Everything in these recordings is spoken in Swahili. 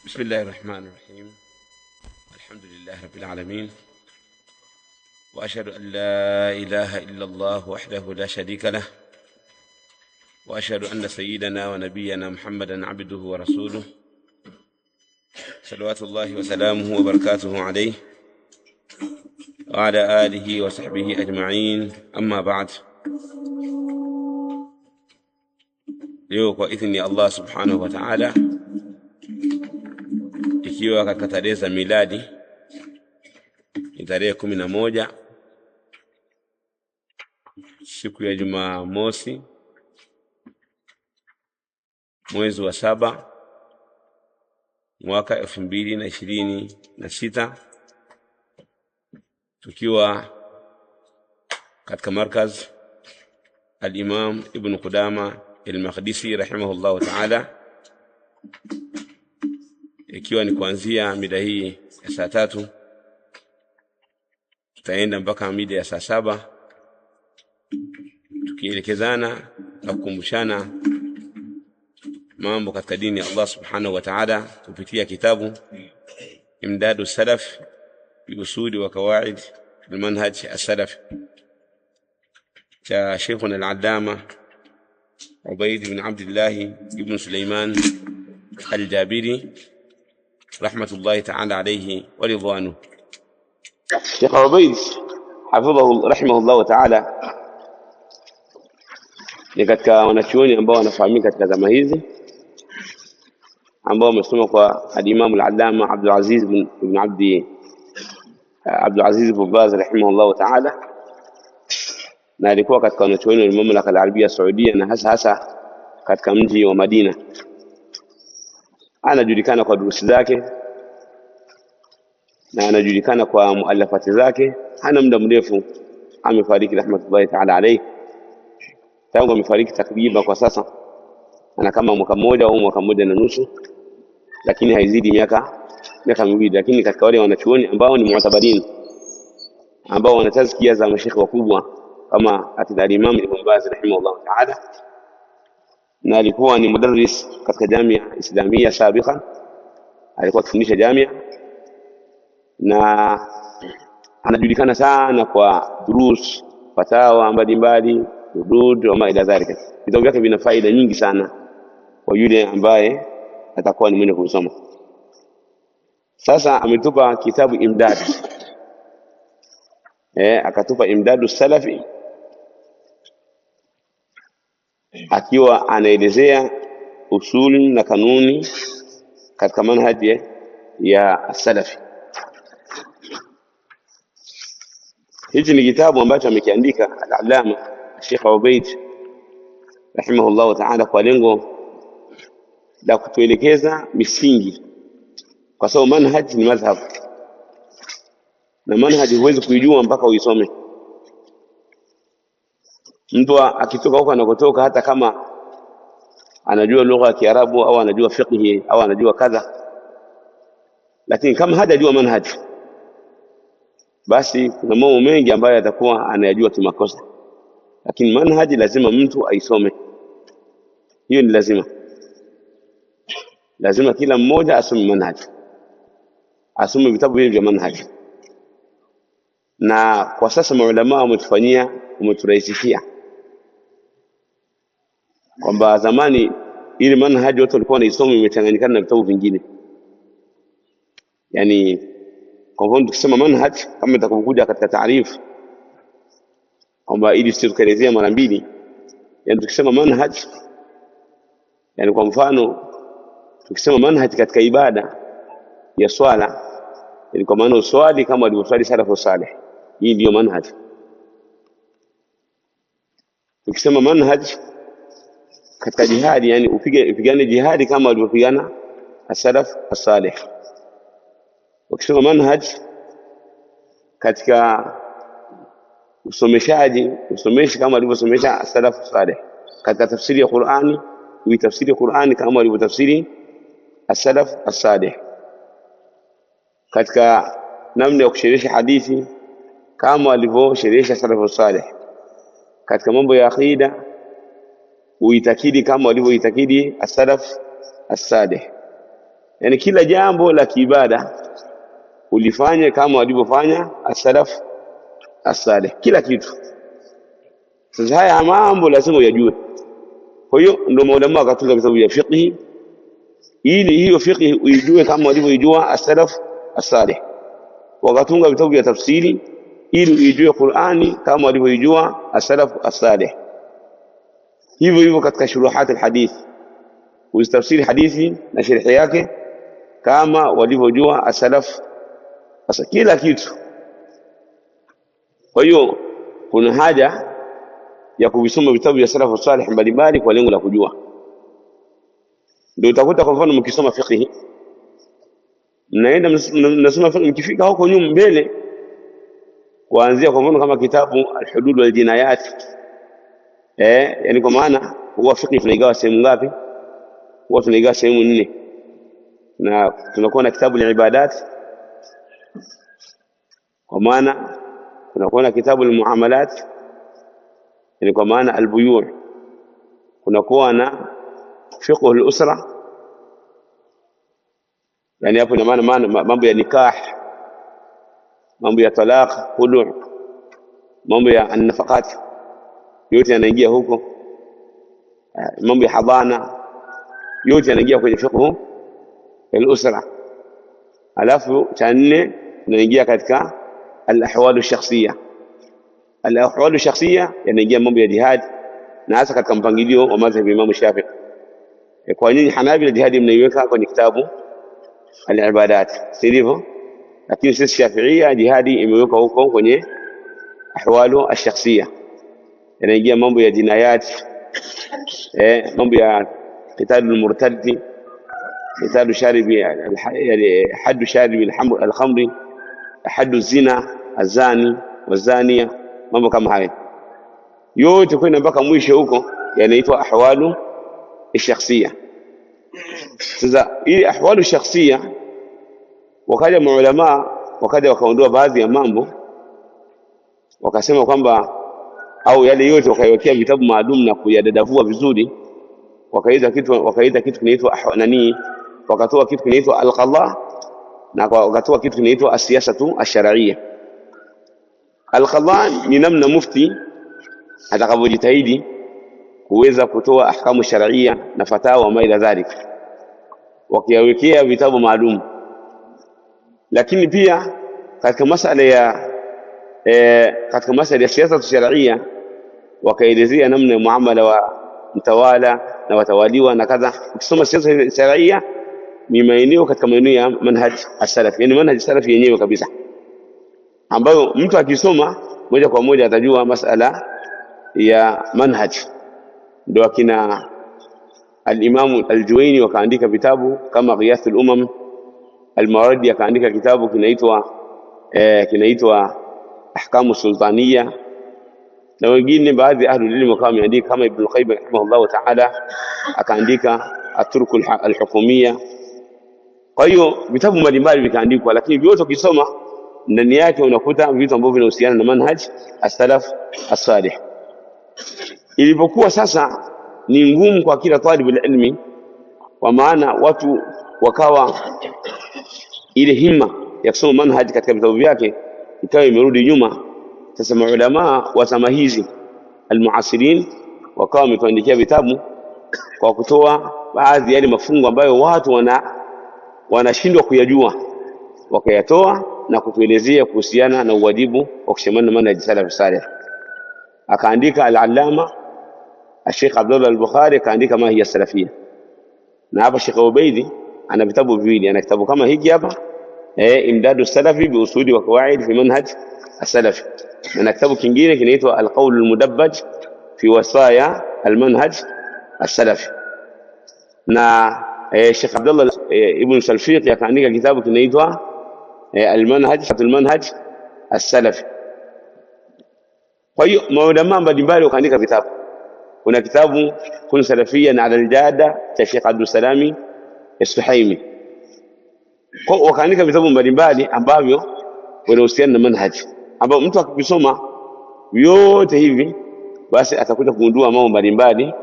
بسم الله الرحمن الرحيم. الحمد لله رب العالمين، وأشهد أن لا إله إلا الله وحده لا شريك له، وأشهد أن سيدنا ونبينا محمدا عبده ورسوله، صلوات الله وسلامه وبركاته عليه وعلى آله وصحبه أجمعين. أما بعد، leo kwa idhini ya Allah subhanahu wa ta'ala, ikiwa katika tarehe za miladi ni tarehe 11 siku ya Jumamosi, mwezi wa 7 mwaka 2026, tukiwa katika markaz al-Imam Ibn Qudama al-Maqdisi rahimahullah ta'ala, ikiwa ni kuanzia mida hii ya saa 3 tutaenda mpaka mida ya saa 7, tukielekezana na kukumbushana mambo katika dini ya Allah subhanahu wa ta'ala kupitia kitabu Imdadu Salaf bi usuli wa kawaid al-manhaj as-salaf cha Sheikhuna al-Allama Ubayd bin Abdullah ibn Sulaiman al-Jabiri rahmatullahi ta'ala alayhi wa ridwanuhu. Sheikh Ubayd hafidhahu rahimahullah ta'ala ni katika wanachuoni ambao wanafahamika katika zama hizi, ambao wamesoma kwa al-Imam al-Allama Abdul Aziz ibn Baz rahimahullah ta'ala, na alikuwa katika wanachuoni wa mamlaka al-Arabia Saudia, na hasa katika mji wa Madina. Anajulikana kwa durusi zake na anajulikana kwa muallafati zake. Hana muda mrefu amefariki rahmatullahi ta'ala alayhi. Tangu amefariki takriban kwa sasa ana kama mwaka mmoja au mwaka mmoja na nusu, lakini haizidi miaka miwili. Lakini katika wale wanachuoni ambao ni mu'tabarin, ambao wanatazkia za mashaikh wakubwa kama al-Imam Ibn Baz rahimahullah ta'ala, na alikuwa ni mudarris katika jamia islamia sabiqa, alikuwa akifundisha jamia, na anajulikana sana kwa durus, fatawa mbalimbali, hudud wa maila dhalika. Vitabu vyake vina faida nyingi sana kwa yule ambaye atakuwa ni mwenye kusoma. Sasa ametupa kitabu Imdad, akatupa Imdadu Salafi, akiwa anaelezea usuli na kanuni katika manhaji ya salafi. Hichi ni kitabu ambacho amekiandika al-Allama Sheikh Ubayd rahimahullah ta'ala kwa lengo la kutuelekeza misingi, kwa sababu manhaji ni madhhab, na manhaji huwezi kuijua mpaka uisome. Mtu akitoka huko anakotoka, hata kama anajua lugha ya Kiarabu au anajua fiqh au anajua kadha, lakini kama hajajua manhaji, basi kuna mambo mengi ambayo atakuwa anayajua kimakosa. Lakini manhaji lazima mtu aisome, hiyo ni lazima kila mmoja asome manhaji, asome vitabu hivi vya manhaji. Na kwa sasa maulama wameturahisishia kwamba zamani ile manhaji watu walikuwa wanaisoma imechanganyikana na vitabu vingine. Yani kwa mfano tukisema manhaj, kama itakokuja katika taarifu kwamba ili sikuelezea mara mbili, yani tukisema manhaj, yani kwa mfano tukisema manhaj katika ibada ya swala, yani kwa maana uswali kama walivyoswali salafu salih, hii ndio manhaj. Tukisema manhaj katika jihadi, yani upigane jihadi kama walivyopigana as-salaf as-salih. Ukisema manhaj katika usomeshi kama walivyosomesha as-salaf as-salih. Katika tafsiri ya Qur'ani, uitafsiri Qur'ani kama walivyotafsiri as-salaf as-salih. Katika namna ya kusherehesha hadithi kama walivyosherehesha as-salaf as-salih. Katika mambo ya aqida uitakidi kama walivyoitakidi as-salaf as-salih. yani kila jambo la kiibada ulifanye kama walivyofanya as-salaf as-salih, kila kitu. Sasa haya mambo lazima uyajue. Kwa hiyo ndio maulama wakatunga vitabu vya fiqh, ili hiyo fiqh uijue kama walivyoijua as-salaf as-salih. Wakatunga vitabu vya tafsiri ili uijue Qur'ani kama walivyoijua as-salaf as-salih. Hivyo hivyo katika shuruhat al-hadith, uzitafsiri hadithi na sharhi yake kama walivyojua as-salaf. Sasa kila kitu. Kwa hiyo kuna haja ya kuvisoma vitabu vya salaf as-salih mbalimbali kwa lengo la kujua. Ndio utakuta kwa mfano mkisoma fiqh, mnaenda mnasoma fiqh, mkifika huko nyuma mbele, kuanzia kwa mfano kama kitabu al-hudud wal jinayat, yani kwa maana huwa fiqh tunaigawa sehemu ngapi? Huwa tunaigawa sehemu 4, na tunakuwa na kitabu al-ibadat, kwa maana tunakuwa na kitabu al-muamalat, yani kwa maana al-buyu', kunakuwa na fiqh al-usra, yani hapo ina maana mambo ya nikah, mambo ya talaq, khulu', mambo ya an-nafaqat, yote yanaingia huko. Mambo ya hadana yote yanaingia kwenye fiqh al-usra. Alafu cha 4 tunaingia katika al-ahwal ash-shakhsiyya. Al-ahwal ash-shakhsiyya yanaingia mambo ya jihad, na hasa katika mpangilio wa madhhabu ya Imam Shafi'i. Kwa nini Hanabila jihadi mnaiweka kwenye kitabu al-ibadat, sivyo? Lakini sisi Shafi'ia jihadi imewekwa huko kwenye ahwalu ash-shakhsiyya. Yanaingia mambo ya jinayat, mambo ya qitalul murtaddi, qitalu sharibi, yani haddu sharibi al-khamri, haddu zina, azani wazania, mambo kama haya yote kwenda mpaka mwisho huko yanaitwa ahwalu ash-shakhsiyya. Sasa hii ahwalu ash-shakhsiyya, wakaja maulama wakaondoa baadhi ya mambo, wakasema kwamba au yale yote wakaiwekea vitabu maalum na kuyadadavua vizuri, wakaita kitu kinaitwa wakatoa kitu kinaitwa al-qadha, na wakatoa kitu kinaitwa as-siyasatu ash-shar'iyya. Al-qadha ni namna mufti atakapojitahidi kuweza kutoa ahkamu shar'iyya na fatawa ma ila dhalika, wakiwekea vitabu maalum. Lakini pia katika masala ya siasa shar'iyya wakaelezea namna ya muamala wa mtawala na watawaliwa na kadha. Ukisoma siasa shar'iyya ni maeneo katika maeneo ya manhaj as-salaf, yani manhaj as-salaf yenyewe kabisa, ambayo mtu akisoma moja kwa moja atajua masala ya manhaj. Ndio akina al-Imam al-Juwayni wakaandika vitabu kama Ghiyathul Umam, al-Mawardi akaandika kitabu kinaitwa Ahkamu Sultaniyya, na wengine baadhi ya ahlul ilm wakawa wameandika kama Ibn Qayyim rahimahullah ta'ala akaandika At-Turk al-Hukumiyya. Kwa hiyo vitabu mbalimbali vikaandikwa, lakini vyote ukisoma ndani yake unakuta vitu ambavyo vinahusiana na manhaj as-salaf as-salih. Ilipokuwa sasa ni ngumu kwa kila talibul ilmi, kwa maana watu wakawa ile himma ya kusoma manhaj katika vitabu vyake ikawa imerudi nyuma. Sasa maulama wa zama hizi almuasirin wakawa wametuandikia vitabu kwa kutoa baadhi ya mafungo ambayo watu wanashindwa kuyajua, wakayatoa na kutuelezea kuhusiana na uwajibu wa kushikamana na manhaj salaf salih. Akaandika al-allama Sheikh Abdullah al-Bukhari akaandika ma hiya salafiyya, na hapa Sheikh Ubaidi ana vitabu viwili, ana kitabu kama hiki hapa imdadu salafi bi usuli wa qawaid fi manhaj as-salafi, na kitabu kingine kinaitwa al-qawl al-mudabbaj fi wasaya al-manhaj as-salafi. Na Sheikh Abdullah ibn Salfiqi akaandika kitabu kinaitwa al-manhaj as-salafi. Kwa hiyo maulama mbalimbali wakaandika vitabu. Kuna kitabu kun salafia na al-jada cha Sheikh Abdul Salami as-Suhaimi. Kwa wakaandika vitabu mbalimbali ambavyo vinahusiana na manhaj, ambao mtu akisoma vyote hivi basi atakuja kugundua mambo mbalimbali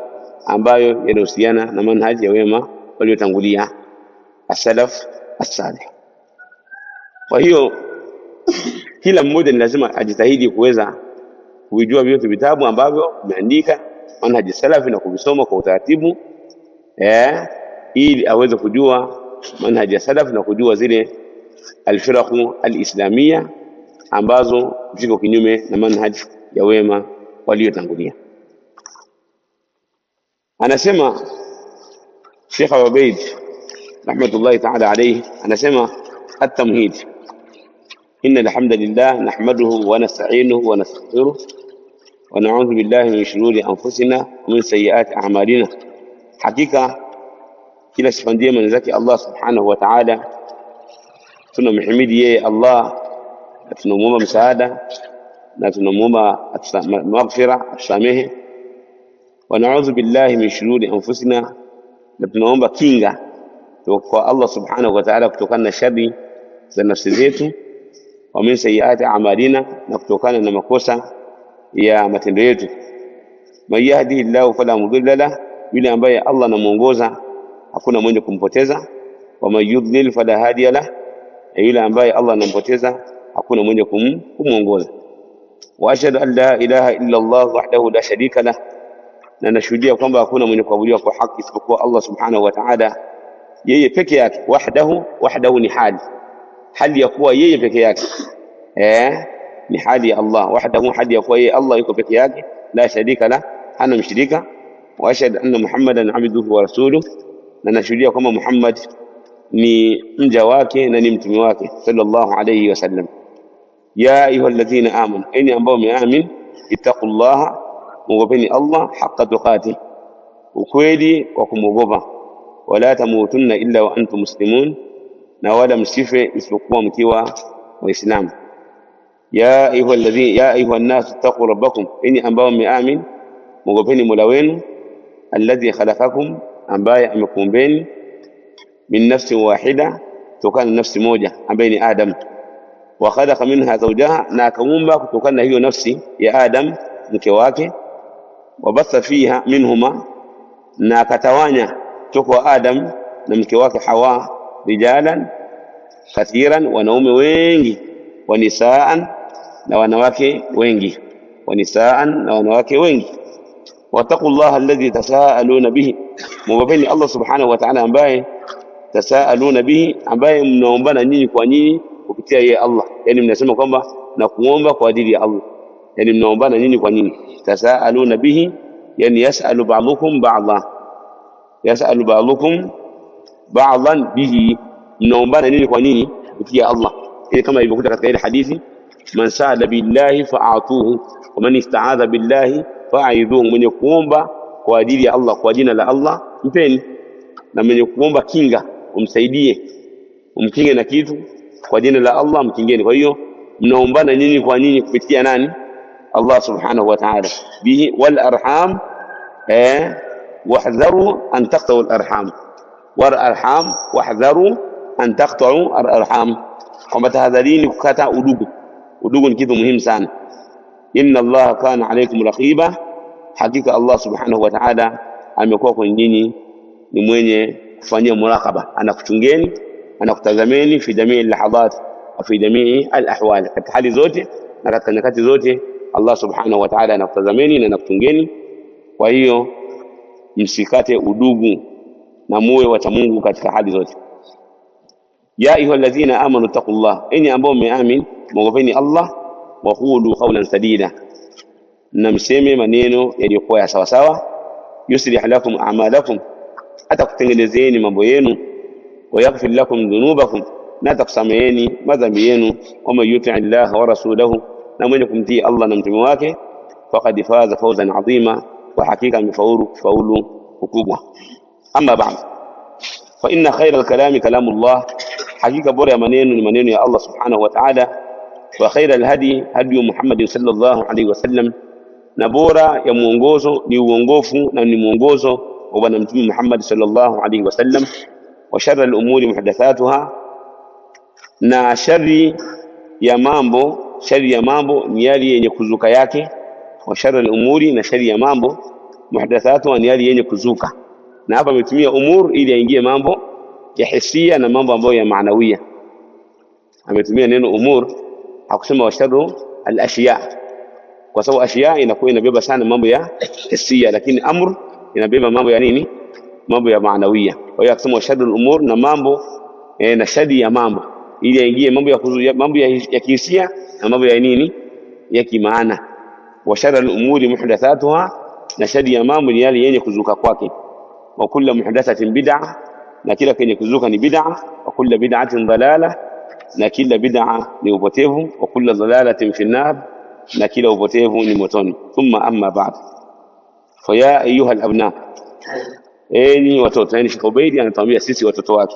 ambayo yanahusiana na manhaj ya wema waliotangulia. as-salaf as-salih. Kwa hiyo kila mmoja ni lazima ajitahidi kuweza kujua vyote vitabu ambavyo vimeandika manhaji salafi na kuvisoma kwa utaratibu ili aweze kujua manhaji ya salaf na kujua zile al-firaqu al-islamia ambazo ziko kinyume na manhaji ya wema waliotangulia. Anasema Sheikh Ubayd rahmatullahi ta'ala alayhi, anasema at-tamhid: inna alhamdulillah nahmaduhu wa nasta'inuhu wa nastaghfiruh wa na'udhu billahi min shururi anfusina wa min sayyiati a'malina. Hakika kila sifa njema ni zake Allah subhanahu wa ta'ala. Tunamhimidi yeye Allah na tunamuomba msaada na tunamuomba maghfira, asamehe. Wa na'udhu billahi min shururi anfusina, na tunaomba kinga kwa Allah subhanahu wa ta'ala kutokana na shari za nafsi zetu, wa min sayyiati a'malina, na kutokana na makosa ya matendo yetu. Man yahdihillahu fala mudilla lahu, yule ambaye Allah anamuongoza hakuna mwenye kumpoteza. Wa man yudlil fala hadiya lahu, yule ambaye Allah anampoteza hakuna mwenye kumuongoza. Wa ashhadu an la ilaha illa Allah wahdahu la sharika lahu, na nashuhudia kwamba hakuna mwenye kuabudiwa kwa haki isipokuwa Allah subhanahu wa ta'ala, yeye peke yake. Wahdahu ni hali ya kuwa yeye peke yake, ni hali ya Allah. Wahdahu hali ya kuwa yeye Allah yuko peke yake, la sharika la, hana mshirika. Wa ashhadu anna Muhammadan abduhu wa rasuluhu, na nashuhudia kwamba Muhammad ni mja wake na ni mtume wake sallallahu alayhi wasallam. Ya ayyuhalladhina amanu, enyi ambao mmeamini, ittaqullaha, muogopeni Allah haqqa tuqatih, ukweli wa kumwogopa. Wala tamutunna illa wa antum muslimun, na wala msife isipokuwa mkiwa waislamu. Ya ayuhan nas ittaqu rabbakum, enyi ambao mmeamini, muogopeni Mola wenu, alladhi khalaqakum, ambaye amekuumbeni, min nafsin wahida, kutokana na nafsi moja ambaye ni Adam. Wa khalaqa minha zawjaha, na akaumba kutokana na hiyo nafsi ya Adam mke wake. Wa batha fiha minhuma, na akatawanya kutoka Adam na mke wake Hawa rijalan kathiran, wanaume wengi, wa nisaan, na wanawake wengi, wa nisaan, na wanawake wengi. Wattaqullaha alladhi tasaaluna bihi, muogopeni Allah subhanahu wa ta'ala ambaye tasaaluna bihi, ambaye mnaombana nyinyi kwa nyinyi kupitia yeye Allah. Yani mnasema kwamba na kuomba kwa ajili ya Allah, yani mnaombana nyinyi kwa nyinyi. Tasaaluna bihi, yani yasalu ba'dukum ba'dha, yasalu ba'dukum ba'dhan bihi, mnaombana nyinyi kwa nyinyi kupitia Allah. Ile kama ilivyokuja katika ile hadithi, man sa'ala billahi fa'atuhu wa man ista'adha billahi fa'idhuhu, mwenye kuomba kwa ajili ya Allah, kwa jina la Allah mpeni, na mwenye kuomba kinga umsaidie, umkinge na kitu kwa jina la Allah mkingeni. Kwa hiyo mnaombana nyinyi kwa nyinyi kupitia nani? Allah subhanahu wa ta'ala. Bihi wal arham, wahdharu an taqta'u al arham, wal arham wahdharu an taqta'u al arham, kwamba tahadharini kukata udugu. Udugu ni kitu muhimu sana. Inna Allah kana alaykum raqiba, hakika Allah subhanahu wa ta'ala amekuwa kwa nyinyi ni mwenye kufanyia muraqaba, anakuchungeni, anakutazameni fi jamii al-lahadhat wa fi jamii al-ahwal, katika hali zote na katika nyakati zote Allah subhanahu wa ta'ala anakutazameni na anakuchungeni. Kwa hiyo msikate udugu na muwe wacha Mungu katika hali zote. Ya ayyuhalladhina amanu taqullah, enyi ambao mmeamini, muogopeni Allah. Wa qulu qawlan sadida, na mseme maneno yaliyokuwa ya sawa sawa. Yuslih lakum a'malakum, atakutengenezeni mambo yenu. Wa yaghfir lakum dhunubakum, na atakusameheni madhambi yenu. Wa man yuti' Allah wa rasulahu, na mwenye kumtii Allah na mtume wake, faqad faza fawzan 'azima, wa hakika amefaulu kubwa. Amma ba'd, fa inna khayra al-kalami kalamullah, hakika bora ya maneno ni maneno ya Allah subhanahu wa ta'ala. Wa khayra al-hadi hadi Muhammad sallallahu alayhi wasallam, na bora ya muongozo ni uongofu na ni muongozo wa bwana mtume Muhammad sallallahu alayhi wasallam. Wa sharra al-umuri muhdathatuha, na shari ya mambo ni yale yenye kuzuka yake. Wa sharra al-umuri, na shari ya mambo, muhdathatuha ni yale yenye kuzuka. Na hapa ametumia umur ili aingie mambo ya hisia na mambo ambayo ya maanawia. Ametumia neno umur, hakusema wa sharru al-ashya, kwa sababu ashya inakuwa inabeba sana mambo ya hisia, lakini amr inabeba mambo ya nini? Mambo ya maanawia. Kwa hiyo akisema wa sharru al-umur, na mambo na shadi ya mambo, ili yaingie mambo ya kihisia na mambo ya nini? Ya kimaana. Wa sharru al-umuri muhdathatuha, na shadi ya mambo ni yale yenye kuzuka kwake. Wa kullu muhdathatin bid'ah, na kila kenye kuzuka ni bid'ah. Wa kullu bid'atin dalalah, na kila bid'ah ni upotevu. Wa kullu dalalatin fi an-nar, na kila upotevu ni motoni. Thumma amma ba'd, fa ya ayuha al-abna, enyi watoto. Yani Sheikh Ubaidi anatuambia sisi watoto wake,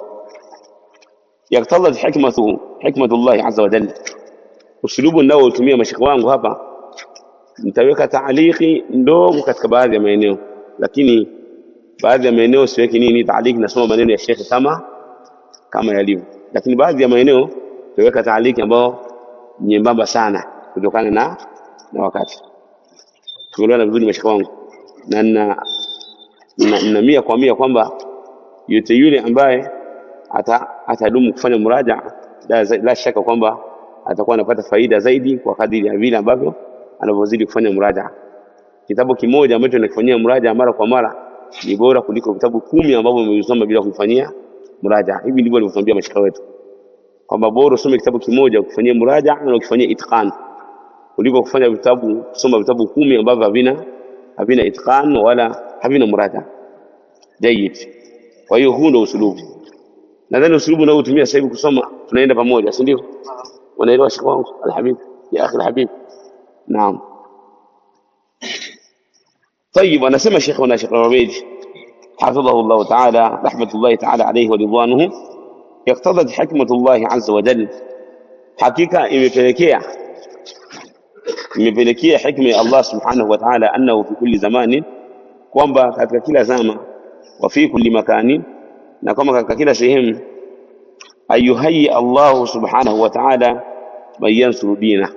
yaktadhi hikmatullah azza wa jalla. Usulubu nao utumia mashikhi wangu hapa, nitaweka taaliki ndogo katika baadhi ya maeneo, lakini baadhi ya maeneo siweki nini taaliki, nasoma maneno ya Sheikh kama yalivyo, lakini baadhi ya maeneo nitaweka taaliki ambao nyembamba sana kutokana na wakati. Tuelewana vizuri mashikhi wangu, na mia kwa mia kwamba yote yule ambaye atadumu kufanya muraja, la shaka kwamba atakuwa anapata faida zaidi kwa kadiri ya vile ambavyo anavyozidi kufanya muraja. Kitabu kimoja ambacho nakifanyia muraja mara kwa mara ni bora kuliko vitabu 10 ambavyo umesoma bila kufanyia muraja. Hivi ndivyo walivyotuambia mashaka wetu, kwamba bora usome kitabu kimoja kufanyia muraja na ukifanyia itqan kuliko kusoma vitabu 10 ambavyo havina itqan wala havina muraja. Jayyid. Kwa hiyo huu ndio usulubu. Nadhani usulubu nao utumia sasa hivi kusoma tunaenda pamoja, si ndio? Wanaelewa Sheikh wangu alhabib, ya akhi alhabib. Naam. طيب anasema Sheikh Ubaid حفظه الله تعالى رحمة الله تعالى عليه ورضوانه, يقتضت حكمة الله عز وجل, حقيقة imepelekea hikma ya Allah subhanahu wa ta'ala, annahu fi kulli zamanin, kwamba katika kila zama, wa fi kulli makanin, na kama katika kila sehemu, ayuhayyi Allah subhanahu wa ta'ala man yansuru dina,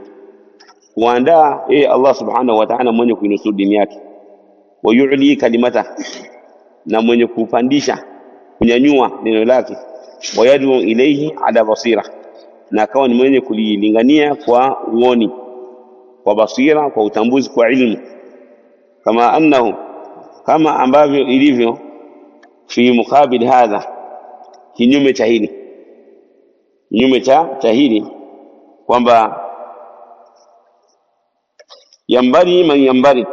kuandaa Allah subhanahu wa ta'ala mwenye kuinusuru dini yake, wa yu'li kalimata, na mwenye kupandisha kunyanyua neno lake, wa yad'u ilayhi ala basira, na akawa ni mwenye kulilingania kwa uoni, kwa basira, kwa utambuzi, kwa ilmu. Kama ambavyo ilivyo fi muqabil hadha, kinyume cha hili, kwamba yambari man yambari,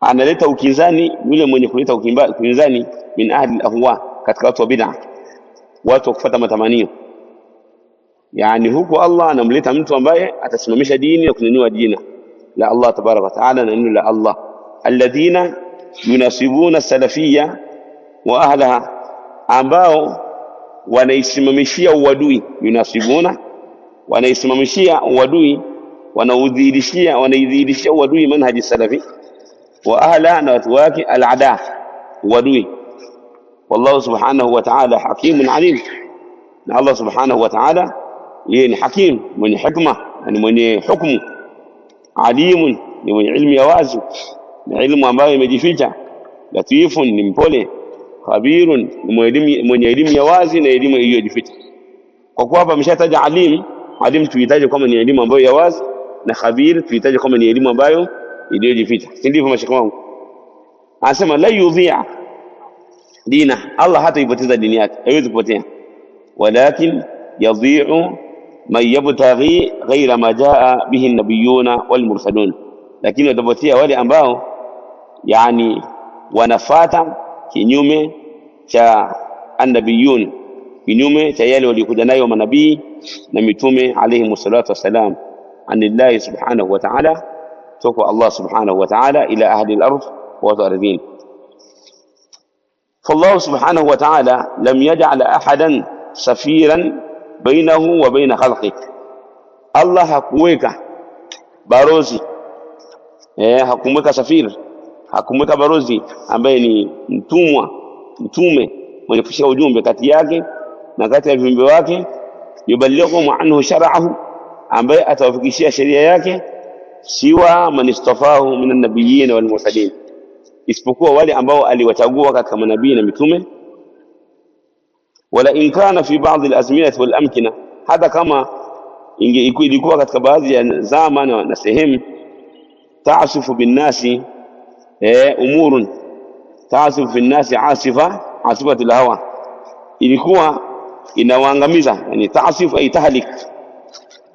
analeta ukinzani yule mwenye kuleta ukinzani, min ahli al-ahwa, katika watu wa bid'ah, watu wa kufuata matamanio. Yani huko Allah anamleta mtu ambaye atasimamisha dini na kunyanyua dini la Allah tabaraka wa taala, na neno la Allah, alladhina yunasibuna salafiyya wa ahlaha, ambao wanaisimamishia uadui, yunasibuna, wanaisimamishia uadui, wanaidhihirishia uadui manhaji salafi, wa ahla, na watu wake, al-ada, uadui. Wallahu subhanahu wa ta'ala hakimun alim, na Allah subhanahu wa ta'ala yeye ni hakim, mwenye hikma, ni mwenye hukumu. Alimun, ni mwenye ilmu ya wazi, na ilmu ambayo imejificha. Latifun, ni mpole. Khabirun, ni mwenye elimu ya wazi na elimu iliyojificha. Kwa kuwa hapa ameshataja alim tuhitaji kama ni elimu ambayo ya wazi, na khabir tuhitaji kama ni elimu ambayo iliyojificha. Ndivyo mashaka wangu. Anasema la yudhi'a dina, Allah hata ipoteza dini yake, haiwezi kupotea. Walakin yadhi'u man yabtaghi ghayra ma jaa bihi an-nabiyuna wal mursalun, lakini watapotea wale ambao yani wanafata kinyume cha an-nabiyun, kinyume cha yale waliokuja nayo manabii na mitume alayhi wassalatu wassalam, anillahi subhanahu wa ta'ala, toka Allah subhanahu wa ta'ala ila ahli al-ardh wa al-ardhin. فالله سبحانه وتعالى لم يجعل أحدا سفيرا بينه وبين خلقه. الله hakuweka barozi, hakumweka safiri, hakumweka barozi ambaye ni mtume mwenye kushika ujumbe kati yake na kati ya viumbe wake, yuballighu anhu shar'ahu, ambaye atawafikishia sheria yake, siwa man istafahu min an-nabiyyin wal mursalin, isipokuwa wale ambao aliwachagua katika manabii na mitume. wala in kana fi ba'd al-azminah wal amkina, hata kama ilikuwa katika baadhi ya zama na sehemu, ta'asifu bin nasi umurun ta'asifu bin nasi asifatul hawa, ilikuwa inawaangamiza, yani ta'asif ay tahlik,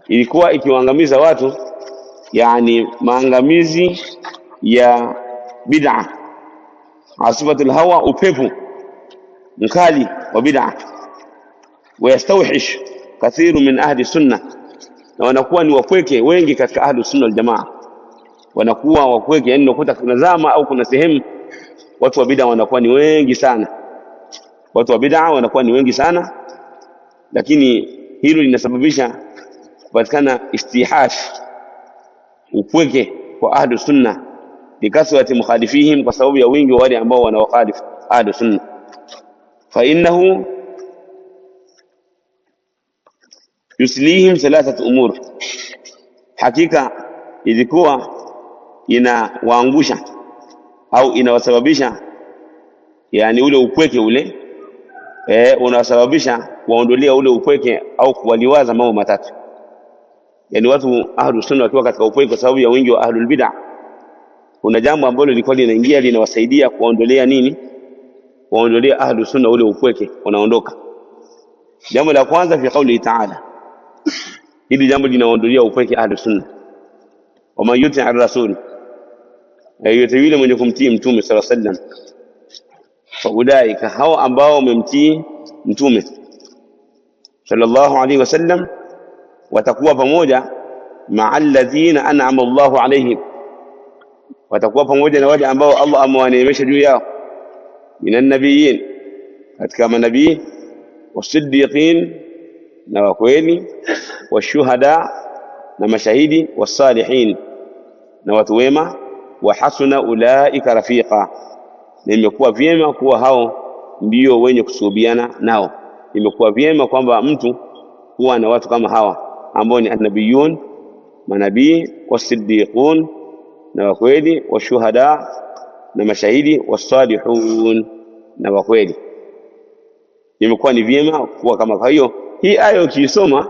ilikuwa ikiwaangamiza watu, yani maangamizi ya bid'a. Asifatul hawa, upepo mkali wa bid'a. Wayastawhish kathiru min ahli sunna, na wanakuwa ni wapweke wengi katika ahli sunna wal jamaa, wanakuwa wapweke. Yani unakuta kuna zama au kuna sehemu watu wa bid'a wanakuwa ni wengi sana, watu wa bid'a wanakuwa ni wengi sana, lakini hilo linasababisha kupatikana istihash, upweke kwa ahli sunna, likaswati mukhalifihim, kwa sababu ya wingi wa wale ambao wanawakhalifu ahli sunna. Fa innahu yuslihim thalathat umur, hakika ilikuwa inawaangusha au inawasababisha, yani ule upweke ule unasababisha kuondolea ule upweke au kuwaliwaza mambo matatu. Yani watu ahlu sunna wakiwa katika upweke kwa sababu ya wingi wa ahlul bid'ah, kuna jambo ambalo lilikuwa linaingia linawasaidia kuondolea nini, kuondolea ahlu sunna ule upweke unaondoka. Jambo la kwanza fi qawli ta'ala, hili jambo linaondolea upweke ahlu sunna. Wa man yuti' ar-rasul, yote yule mwenye kumtii mtume sallallahu alaihi wasallam, fa ulaika, hao ambao wamemtii mtume sallallahu alaihi wasallam, watakuwa pamoja ma'al ladhina an'ama Allahu alaihim, watakuwa pamoja na wale ambao Allah amewaneemesha juu yao, minan nabiyyin, katika manabii, wasiddiqin, na wakweli, washuhada, na mashahidi, wasalihin, na watu wema, wa hasuna ulaika rafiqa, na imekuwa vyema kuwa hao ndio wenye kusuhubiana nao. Imekuwa vyema kwamba mtu kuwa na watu kama hawa ambao ni annabiyun, manabii, wasiddiqun, na wakweli, washuhada, na mashahidi, wasalihun, na wakweli. Imekuwa ni vyema kuwa kama. Kwa hiyo hii aya ukisoma